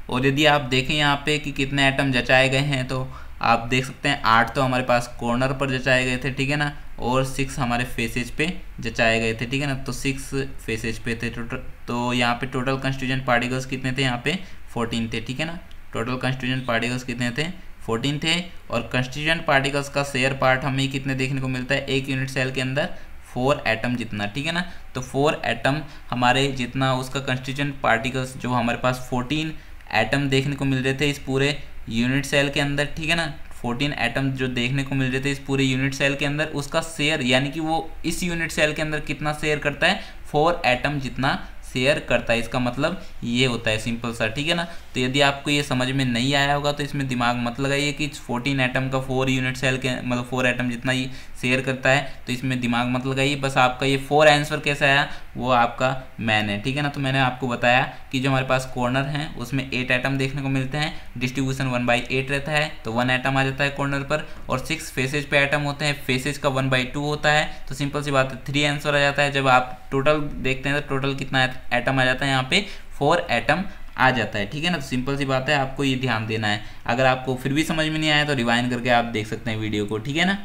और यदि आप देखें यहाँ पे कि कितने एटम जचाए गए हैं, तो आप देख सकते हैं 8 तो हमारे पास कॉर्नर पर जचाए गए थे, ठीक है ना, और 6 हमारे फेसेज पे जचाए गए थे, ठीक है ना। तो 6 फेसेज पे थे टोटल। तो यहाँ पे टोटल कंस्टिट्यूएंट पार्टिकल्स कितने थे, यहाँ पे 14 थे, ठीक है ना। टोटल कंस्टिट्यूएंट पार्टिकल्स कितने थे, 14 थे। और कंस्टिट्यूएंट पार्टिकल्स का शेयर पार्ट हमें कितने देखने को मिलता है, एक यूनिट सेल के अंदर 4 एटम जितना, ठीक है ना। तो 4 एटम हमारे जितना उसका कंस्टिट्यूएंट पार्टिकल्स जो हमारे पास 14 एटम देखने को मिल रहे थे इस पूरे यूनिट सेल के अंदर, ठीक है ना। 14 एटम जो देखने को मिल रहे थे इस पूरे यूनिट सेल के अंदर, उसका शेयर यानी कि वो इस यूनिट सेल के अंदर कितना शेयर करता है, 4 एटम जितना शेयर करता है। इसका मतलब ये होता है सिंपल सा, ठीक है ना। तो यदि आपको ये समझ में नहीं आया होगा तो इसमें दिमाग मत लगाइए कि 14 एटम का 4 यूनिट सेल के मतलब 4 एटम जितना ही शेयर करता है, तो इसमें दिमाग मत लगाइए। बस आपका ये 4 आंसर कैसे आया वो आपका मैन है, ठीक है ना। तो मैंने आपको बताया कि जो हमारे पास कॉर्नर है उसमें 8 एटम देखने को मिलते हैं, डिस्ट्रीब्यूशन 1/8 रहता है, तो 1 एटम आ जाता है कॉर्नर पर। और 6 फेसेज पे एटम होते हैं, फेसेज का 1/2 होता है, तो सिंपल सी बात है 3 आंसर आ जाता है। जब आप टोटल देखते हैं तो टोटल कितना एटम आ जाता है, यहाँ पे 4 एटम आ जाता है, ठीक है ना। तो सिंपल सी बात है, आपको ये ध्यान देना है। अगर आपको फिर भी समझ में नहीं आया तो रिवाइंड करके आप देख सकते हैं वीडियो को, ठीक है ना।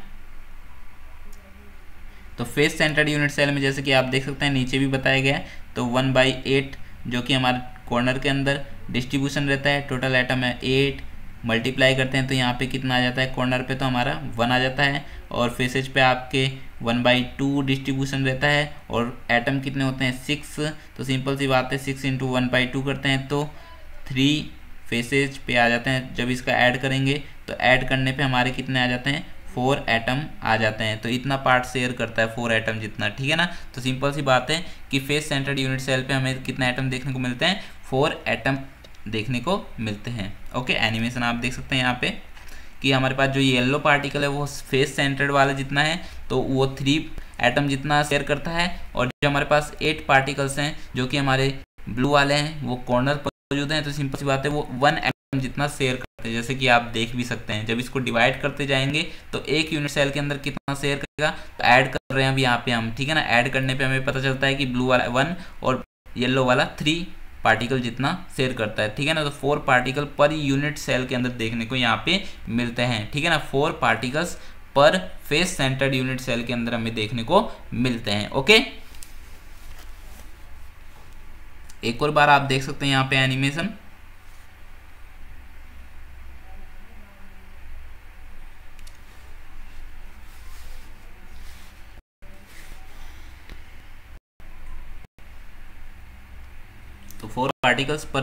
तो फेस सेंटर्ड यूनिट सेल में जैसे कि आप देख सकते हैं नीचे भी बताया गया है, तो 1/8 जो कि हमारे कॉर्नर के अंदर डिस्ट्रीब्यूशन रहता है, टोटल एटम है 8, मल्टीप्लाई करते हैं तो यहाँ पे कितना आ जाता है, कॉर्नर पे तो हमारा 1 आ जाता है, और फेसेज पे आपके 1/2 डिस्ट्रीब्यूशन रहता है, और एटम कितने होते हैं 6। तो सिंपल सी बात है 6 × 1/2 करते हैं तो 3 फेसेज पे आ जाते हैं। जब इसका ऐड करेंगे तो ऐड करने पे हमारे कितने आ जाते हैं, 4 एटम आ जाते हैं। तो इतना पार्ट शेयर करता है 4 एटम जितना, ठीक है ना। तो सिंपल सी बात है कि फेस सेंटर्ड यूनिट सेल पे हमें कितने एटम देखने को मिलते हैं, 4 एटम देखने को मिलते हैं। ओके, एनिमेशन आप देख सकते हैं यहाँ पे कि हमारे पास जो येलो पार्टिकल है वो फेस सेंटर्ड वाला जितना है तो वो 3 एटम जितना शेयर करता है, और जो हमारे पास 8 पार्टिकल्स हैं जो कि हमारे ब्लू वाले हैं वो कॉर्नर पर मौजूद हैं, तो सिंपल सी बात है वो 1 एटम जितना शेयर करते हैं। जैसे कि आप देख भी सकते हैं, जब इसको डिवाइड करते जाएंगे तो एक यूनिट सेल के अंदर कितना शेयर करेगा, तो ऐड कर रहे हैं अभी यहाँ पे हम, ठीक है ना। ऐड करने पे हमें पता चलता है कि ब्लू वाला 1 और येलो वाला 3 पार्टिकल जितना शेयर करता है, ठीक है ना। तो 4 पार्टिकल पर यूनिट सेल के अंदर देखने को यहाँ पे मिलते हैं, ठीक है ना। 4 पार्टिकल्स पर फेस सेंटर्ड यूनिट सेल के अंदर हमें देखने को मिलते हैं। ओके, एक और बार आप देख सकते हैं यहाँ पे एनिमेशन। तो 4 पार्टिकल्स पर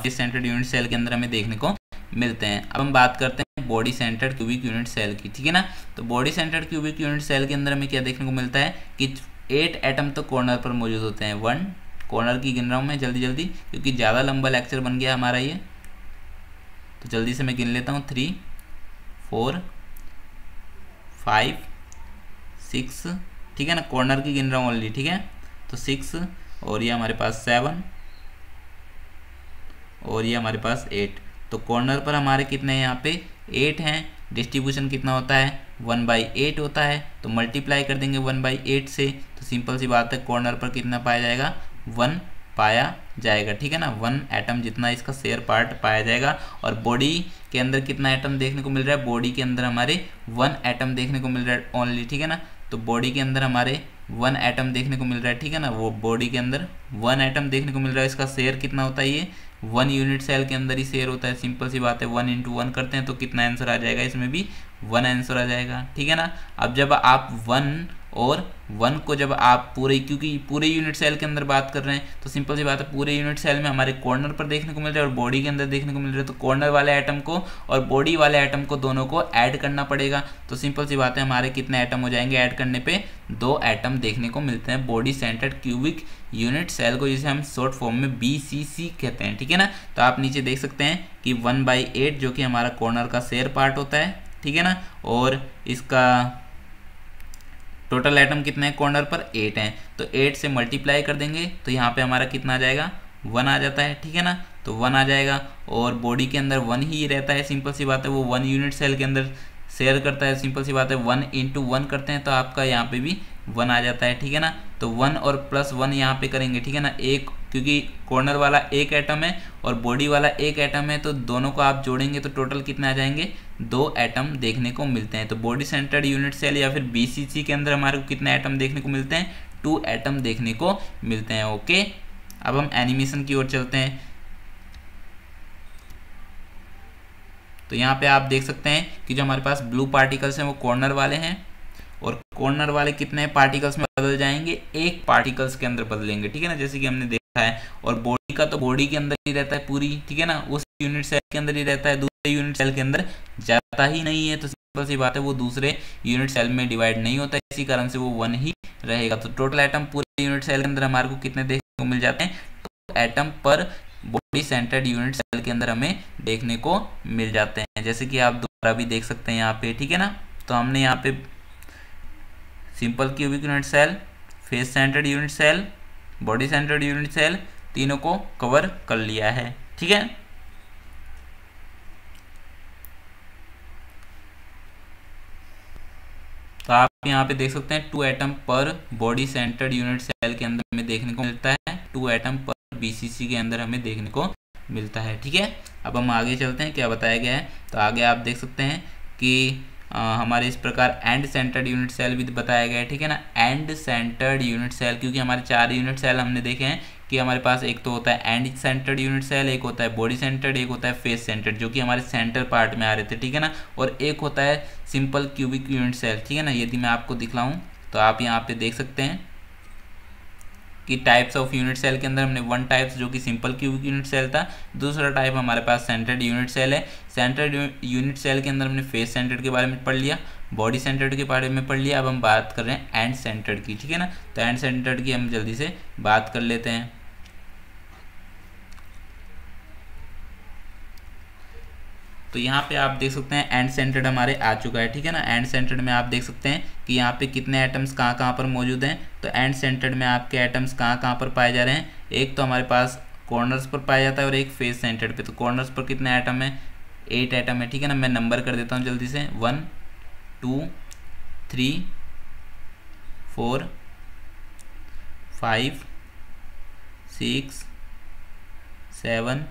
फेस सेंटर्ड यूनिट सेल के अंदर हमें देखने को मिलते हैं। अब हम बात करते हैं body centred cubic unit cell की, ठीक है ना। तो body centred cubic unit cell के अंदर हमें क्या देखने को मिलता है कि 8 एटम तो कॉर्नर पर मौजूद होते हैं। 1 कॉर्नर की गिन रहा हूँ मैं जल्दी जल्दी क्योंकि ज़्यादा लंबा लेक्चर बन गया हमारा ये, तो जल्दी से मैं गिन लेता हूँ। 3 4 5 6, ठीक है ना। कॉर्नर की गिन रहा हूँ ऑनली, ठीक है। तो 6, और ये हमारे पास 7, और ये हमारे पास 8। तो कॉर्नर पर हमारे कितने हैं, यहाँ पे 8 हैं। डिस्ट्रीब्यूशन कितना होता है, 1/8 होता है, तो मल्टीप्लाई कर देंगे 1/8 से, तो सिंपल सी बात है कॉर्नर पर कितना पाया जाएगा, 1 पाया जाएगा, ठीक है ना। 1 एटम जितना इसका शेयर पार्ट पाया जाएगा। और बॉडी के अंदर कितना एटम देखने को मिल रहा है, बॉडी के अंदर हमारे 1 एटम देखने को मिल रहा है ओनली, ठीक है ना। तो बॉडी के अंदर हमारे 1 एटम देखने को मिल रहा है, ठीक है ना। वो बॉडी के अंदर 1 एटम देखने को मिल रहा है। इसका शेयर कितना होता है, ये 1 यूनिट सेल के अंदर ही शेयर होता है। सिंपल सी बात है, 1 × 1 करते हैं तो कितना आंसर आ जाएगा, इसमें भी 1 आंसर आ जाएगा, ठीक है ना। अब जब आप 1 और 1 को जब आप पूरे, क्योंकि पूरे यूनिट सेल के अंदर बात कर रहे हैं, तो सिंपल सी बात है पूरे यूनिट सेल में हमारे कॉर्नर पर देखने को मिल रहा है और बॉडी के अंदर देखने को मिल रहा है। तो कॉर्नर वाले एटम को और बॉडी वाले एटम को दोनों को ऐड करना पड़ेगा। तो सिंपल सी बात है हमारे कितने एटम हो जाएंगे, ऐड करने पे 2 एटम देखने को मिलते हैं body centred cubic unit cell को, जिसे हम शॉर्ट फॉर्म में BCC कहते हैं, ठीक है ना। तो आप नीचे देख सकते हैं कि 1/8 जो कि हमारा कॉर्नर का शेयर पार्ट होता है, ठीक है ना। और इसका टोटल एटम कितने हैं कॉर्नर पर, 8 हैं। तो 8 से मल्टीप्लाई कर देंगे तो यहाँ पे हमारा कितना आ जाएगा, 1 आ जाता है, ठीक है ना। तो 1 आ जाएगा, और बॉडी के अंदर 1 ही रहता है। सिंपल सी बात है वो 1 यूनिट सेल के अंदर शेयर करता है। सिंपल सी बात है 1 × 1 करते हैं तो आपका यहाँ पे भी 1 आ जाता है, ठीक है ना। तो 1 और +1 यहाँ पे करेंगे, ठीक है ना। 1 क्योंकि कॉर्नर वाला एक एटम है और बॉडी वाला एक एटम है, तो दोनों को आप जोड़ेंगे तो टोटल कितने आ जाएंगे, 2 एटम देखने को मिलते हैं। तो बॉडी सेंटर्ड यूनिट सेल या फिर BCC के अंदर हमारे को कितने एटम देखने को मिलते हैं, 2 एटम देखने को मिलते हैं। ओके, अब हम एनिमेशन की ओर चलते हैं। तो यहाँ पे आप देख सकते हैं कि जो हमारे पास ब्लू पार्टिकल्स हैं वो कॉर्नर वाले हैं, और कॉर्नर वाले कितने पार्टिकल्स में बदल जाएंगे, एक पार्टिकल्स के अंदर बदलेंगे, ठीक है ना, जैसे कि हमने देखा है। और बॉडी का तो बॉडी के अंदर ही रहता है पूरी, ठीक है ना, उस यूनिट सेल के अंदर ही रहता है, दूसरे यूनिट सेल के अंदर जाता ही नहीं है। तो सिंपल सी बात है, वो दूसरे यूनिट सेल में डिवाइड नहीं होता है, इसी कारण से वो 1 ही रहेगा। तो टोटल एटम पूरे यूनिट सेल के अंदर हमारे को कितने देखने को मिल जाते हैं, तो एटम पर बॉडी सेंटर्ड यूनिट सेल के अंदर हमें देखने को मिल जाते हैं, जैसे कि आप दोबारा भी देख सकते हैं यहाँ पे, ठीक है ना। तो हमने यहाँ पे simple cubic unit cell, face centred unit cell, body centred unit cell, तीनों को कवर कर लिया है, ठीक है। तो आप यहाँ पे देख सकते हैं 2 एटम पर बॉडी सेंटर्ड यूनिट सेल के अंदर हमें देखने को मिलता है, 2 एटम पर BCC के अंदर हमें देखने को मिलता है, ठीक है। अब हम आगे चलते हैं, क्या बताया गया है। तो आगे आप देख सकते हैं कि हमारे इस प्रकार एंड सेंटर्ड यूनिट सेल भी बताया गया है, ठीक है ना। एंड सेंटर्ड यूनिट सेल, क्योंकि हमारे 4 यूनिट सेल हमने देखे हैं कि हमारे पास एक तो होता है एंड सेंटर्ड यूनिट सेल, एक होता है बॉडी सेंटर्ड, एक होता है फेस सेंटर्ड, जो कि हमारे सेंटर पार्ट में आ रहे थे, ठीक है ना, और एक होता है सिंपल क्यूबिक यूनिट सेल, ठीक है ना। यदि मैं आपको दिखलाऊं तो आप यहाँ पे देख सकते हैं कि टाइप्स ऑफ यूनिट सेल के अंदर हमने 1 टाइप्स जो कि सिंपल क्यूबिक यूनिट सेल था, दूसरा टाइप हमारे पास सेंटर्ड यूनिट सेल है। सेंटर्ड यूनिट सेल के अंदर हमने फेस सेंटर्ड के बारे में पढ़ लिया, बॉडी सेंटर्ड के बारे में पढ़ लिया। अब हम बात कर रहे हैं एंड सेंटर्ड की, ठीक है ना। तो एंड सेंटर्ड की हम जल्दी से बात कर लेते हैं। तो यहाँ पे आप देख सकते हैं एंड सेंटर्ड हमारे आ चुका है, ठीक है ना। एंड सेंटर्ड में आप देख सकते हैं कि यहाँ पे कितने एटम्स कहाँ कहाँ पर मौजूद हैं। तो एंड सेंटर्ड में आपके एटम्स कहाँ कहाँ पर पाए जा रहे हैं, एक तो हमारे पास कॉर्नर्स पर पाया जाता है और एक फेस सेंटर्ड पे। तो कॉर्नर्स पर कितने एटम है, 8 एटम है, ठीक है ना। मैं नंबर कर देता हूँ जल्दी से, 1 2 3 4 5 6 7,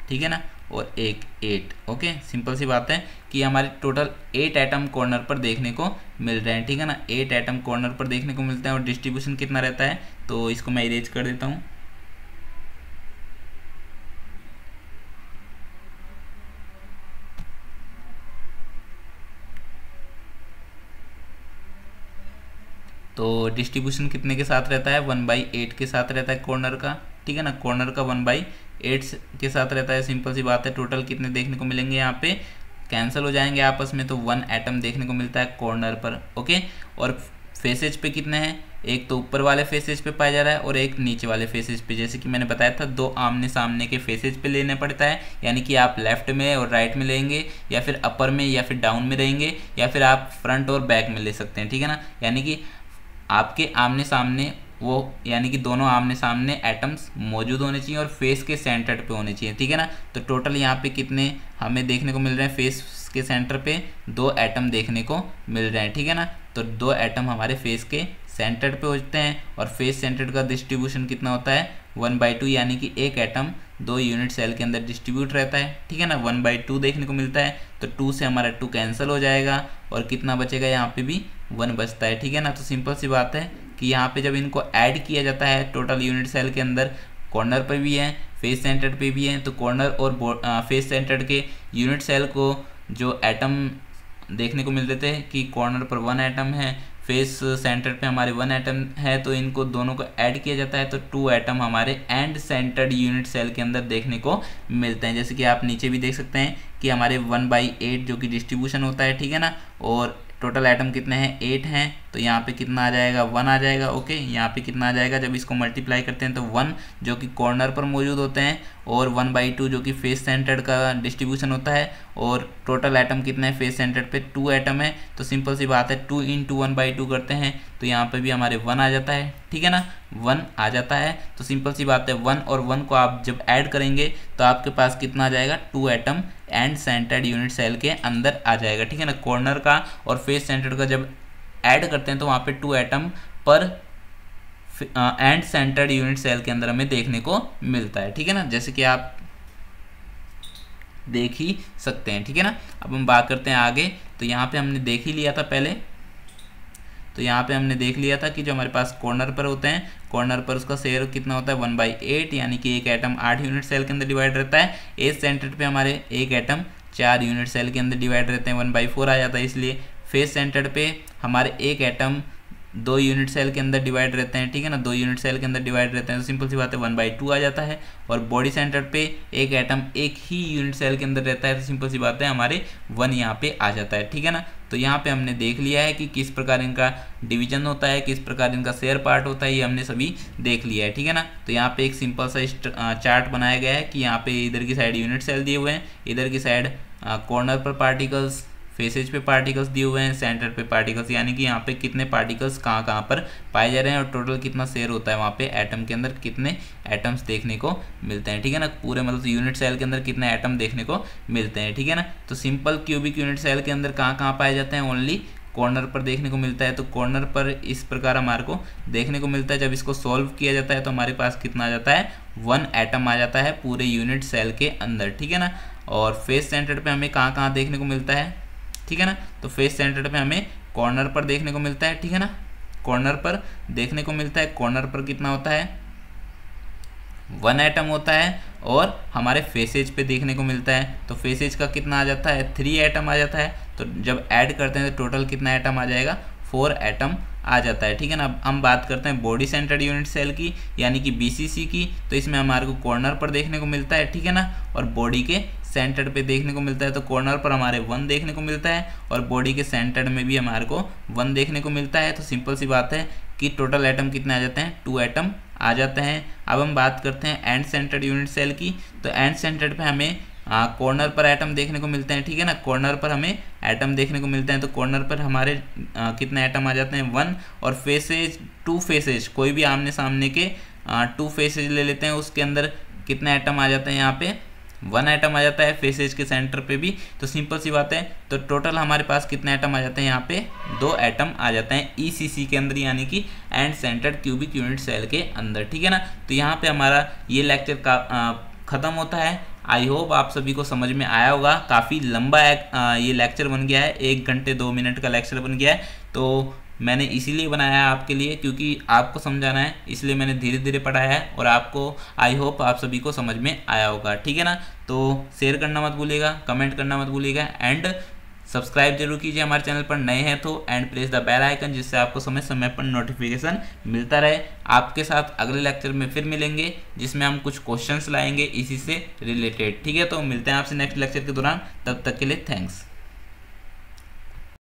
ठीक है ना, और एक 8। ओके, सिंपल सी बात है कि हमारे टोटल 8 एटम कॉर्नर पर देखने को मिल रहे हैं, ठीक है ना। 8 एटम कॉर्नर पर देखने को मिलते हैं और डिस्ट्रीब्यूशन कितना रहता है, तो इसको मैं इरेज कर देता हूँ। तो डिस्ट्रीब्यूशन कितने के साथ रहता है, 1/8 के साथ रहता है कॉर्नर का, ठीक है ना। कॉर्नर का 1/8 के साथ रहता है। सिंपल सी बात है, टोटल कितने देखने को मिलेंगे, यहाँ पे कैंसिल हो जाएंगे आपस में, तो 1 एटम देखने को मिलता है कॉर्नर पर। ओके, और फेसेज पे कितने हैं, एक तो ऊपर वाले फेसेज पे पाया जा रहा है और एक नीचे वाले फेसेज पे। जैसे कि मैंने बताया था, 2 आमने सामने के फेसेज पे लेना पड़ता है, यानी कि आप लेफ्ट में और राइट में लेंगे, या फिर अपर में या फिर डाउन में रहेंगे, या फिर आप फ्रंट और बैक में ले सकते हैं, ठीक है ना। यानी कि आपके आमने सामने वो, यानी कि दोनों आमने सामने एटम्स मौजूद होने चाहिए और फेस के सेंटर पे होने चाहिए, ठीक है ना। तो टोटल यहाँ पे कितने हमें देखने को मिल रहे हैं, फेस के सेंटर पे 2 एटम देखने को मिल रहे हैं, ठीक है ना। तो 2 एटम हमारे फेस के सेंटर पे होते हैं और फेस सेंटर का डिस्ट्रीब्यूशन कितना होता है, 1/2, यानी कि एक एटम 2 यूनिट सेल के अंदर डिस्ट्रीब्यूट रहता है, ठीक है ना। 1/2 देखने को मिलता है, तो 2 से हमारा 2 कैंसिल हो जाएगा और कितना बचेगा, यहाँ पे भी 1 बचता है, ठीक है ना। तो सिंपल सी बात है कि यहाँ पे जब इनको ऐड किया जाता है टोटल यूनिट सेल के अंदर, कॉर्नर पर भी है, फेस सेंटर पे भी है, तो कॉर्नर और फेस सेंटर के यूनिट सेल को जो एटम देखने को मिलते थे कि कॉर्नर पर 1 एटम है, फेस सेंटर पे हमारे 1 एटम है, तो इनको दोनों को ऐड किया जाता है तो 2 एटम हमारे एंड सेंटर्ड यूनिट सेल के अंदर देखने को मिलते हैं। जैसे कि आप नीचे भी देख सकते हैं कि हमारे 1/8 जो कि डिस्ट्रीब्यूशन होता है, ठीक है ना। और टोटल एटम कितने हैं, 8 हैं, तो यहाँ पे कितना आ जाएगा, 1 आ जाएगा। ओके, यहाँ पे कितना आ जाएगा, जब इसको मल्टीप्लाई करते हैं तो 1 जो कि कॉर्नर पर मौजूद होते हैं और 1/2 जो कि फेस सेंटर्ड का डिस्ट्रीब्यूशन होता है, और टोटल एटम कितने हैं फेस सेंटर्ड पे 2 एटम है। तो सिंपल सी बात है, 2 × 1/2 करते हैं तो यहाँ पे भी हमारे 1 आ जाता है, ठीक है ना, 1 आ जाता है। तो सिंपल सी बात है, 1 और 1 को आप जब ऐड करेंगे तो आपके पास कितना आ जाएगा, 2 atom end centred unit cell के अंदर आ जाएगा, ठीक है ना। कॉर्नर का और फेस सेंटर्ड का जब ऐड करते हैं तो वहाँ पे 2 एटम पर एंड सेंटर्ड यूनिट सेल के अंदर हमें देखने को मिलता है, ठीक है ना, जैसे कि आप देख ही सकते हैं, ठीक है ना। अब हम बात करते हैं आगे। तो यहाँ पे हमने देख ही लिया था पहले, तो यहाँ पे हमने देख लिया था कि जो हमारे पास कॉर्नर पर होते हैं, कॉर्नर पर उसका शेयर कितना होता है 1/8, यानी कि एक एटम 8 यूनिट सेल के अंदर डिवाइड रहता है। एज सेंटर पे हमारे एक एटम 4 यूनिट सेल के अंदर डिवाइड रहते हैं, 1/4 आ जाता है। इसलिए फेस सेंटर पे हमारे एक एटम 2 यूनिट सेल के अंदर डिवाइड रहते हैं, ठीक है ना, 2 यूनिट सेल के अंदर डिवाइड रहते हैं, तो सिंपल सी बात है 1/2 आ जाता है। और बॉडी सेंटर पे एक एटम एक ही यूनिट सेल के अंदर रहता है, तो सिंपल सी बात है हमारे 1 यहाँ पे आ जाता है, ठीक है ना। तो यहाँ पे हमने देख लिया है कि किस प्रकार इनका डिवीजन होता है, किस प्रकार इनका शेयर पार्ट होता है, ये हमने सभी देख लिया है, ठीक है ना। तो यहाँ पे एक सिंपल सा चार्ट बनाया गया है कि यहाँ पे इधर की साइड यूनिट सेल दिए हुए हैं, इधर की साइड कॉर्नर पर पार्टिकल्स, फेसेज पे पार्टिकल्स दिए हुए हैं, सेंटर पे पार्टिकल्स, यानी कि यहाँ पे कितने पार्टिकल्स कहाँ कहाँ पर पाए जा रहे हैं और टोटल कितना शेयर होता है वहाँ पे एटम के अंदर, कितने एटम्स देखने को मिलते हैं, ठीक है ना। पूरे मतलब यूनिट सेल के अंदर कितने एटम देखने को मिलते हैं, ठीक है ना। तो सिंपल क्यूबिक यूनिट सेल के अंदर कहाँ कहाँ पाए जाते हैं, ओनली कॉर्नर पर देखने को मिलता है। तो कॉर्नर पर इस प्रकार हमारे को देखने को मिलता है। जब इसको सॉल्व किया जाता है तो हमारे पास कितना आ जाता है, 1 एटम आ जाता है पूरे यूनिट सेल के अंदर, ठीक है ना। और फेस सेंटर पे हमें कहाँ कहाँ देखने को मिलता है, ठीक है ना। तो फेस सेंटर पे हमें कॉर्नर पर देखने को मिलता है, ठीक है ना, कॉर्नर पर देखने को मिलता है। कॉर्नर पर कितना होता है, 1 एटम होता है। और हमारे फेसेज पे देखने को मिलता है, तो फेसेज का कितना आ जाता है, 3 एटम आ जाता है। तो जब ऐड करते हैं तो टोटल कितना एटम आ जाएगा, 4 एटम आ जाता है, ठीक है ना। अब हम बात करते हैं बॉडी सेंटर्ड यूनिट सेल की, यानी कि BCC की। तो इसमें हमारे को कॉर्नर पर देखने को मिलता है, ठीक है ना, और बॉडी के सेंटर पे देखने को मिलता है। तो कॉर्नर पर हमारे 1 देखने को मिलता है और बॉडी के सेंटर में भी हमारे को 1 देखने को मिलता है। तो सिंपल सी बात है कि टोटल एटम कितने आ जाते हैं, 2 एटम आ जाते हैं। अब हम बात करते हैं एंड सेंटर्ड यूनिट सेल की। तो एंड सेंटर्ड पे हमें कॉर्नर पर एटम देखने को मिलते हैं, ठीक है ना, कॉर्नर पर हमें एटम देखने को मिलते हैं। तो कॉर्नर पर हमारे कितने एटम आ जाते हैं, 1। और फेसेज, 2 फेसेज, कोई भी आमने सामने के 2 फेसेज ले लेते हैं, उसके अंदर कितने एटम आ जाते हैं, यहाँ पे 1 एटम आ जाता है, फेसेज के सेंटर पे भी। तो सिंपल सी बात है, तो टोटल हमारे पास कितने एटम आ जाते हैं, यहाँ पे 2 एटम आ जाते हैं ECC के अंदर, यानी कि end centred cubic unit cell के अंदर, ठीक है ना। तो यहाँ पे हमारा ये लेक्चर का ख़त्म होता है। आई होप आप सभी को समझ में आया होगा। काफ़ी लंबा ये लेक्चर बन गया है, 1 घंटे 2 मिनट का लेक्चर बन गया है। तो मैंने इसीलिए बनाया है आपके लिए, क्योंकि आपको समझाना है, इसलिए मैंने धीरे धीरे पढ़ाया है। और आपको आई होप आप सभी को समझ में आया होगा, ठीक है ना। तो शेयर करना मत भूलिएगा, कमेंट करना मत भूलिएगा, एंड सब्सक्राइब जरूर कीजिए हमारे चैनल पर, नए हैं तो, and press the bell icon, जिससे आपको समय समय पर नोटिफिकेशन मिलता रहे। आपके साथ अगले लेक्चर में फिर मिलेंगे, जिसमें हम कुछ क्वेश्चंस लाएंगे इसी से रिलेटेड, ठीक है। तो मिलते हैं आपसे नेक्स्ट लेक्चर के दौरान, तब तक के लिए थैंक्स।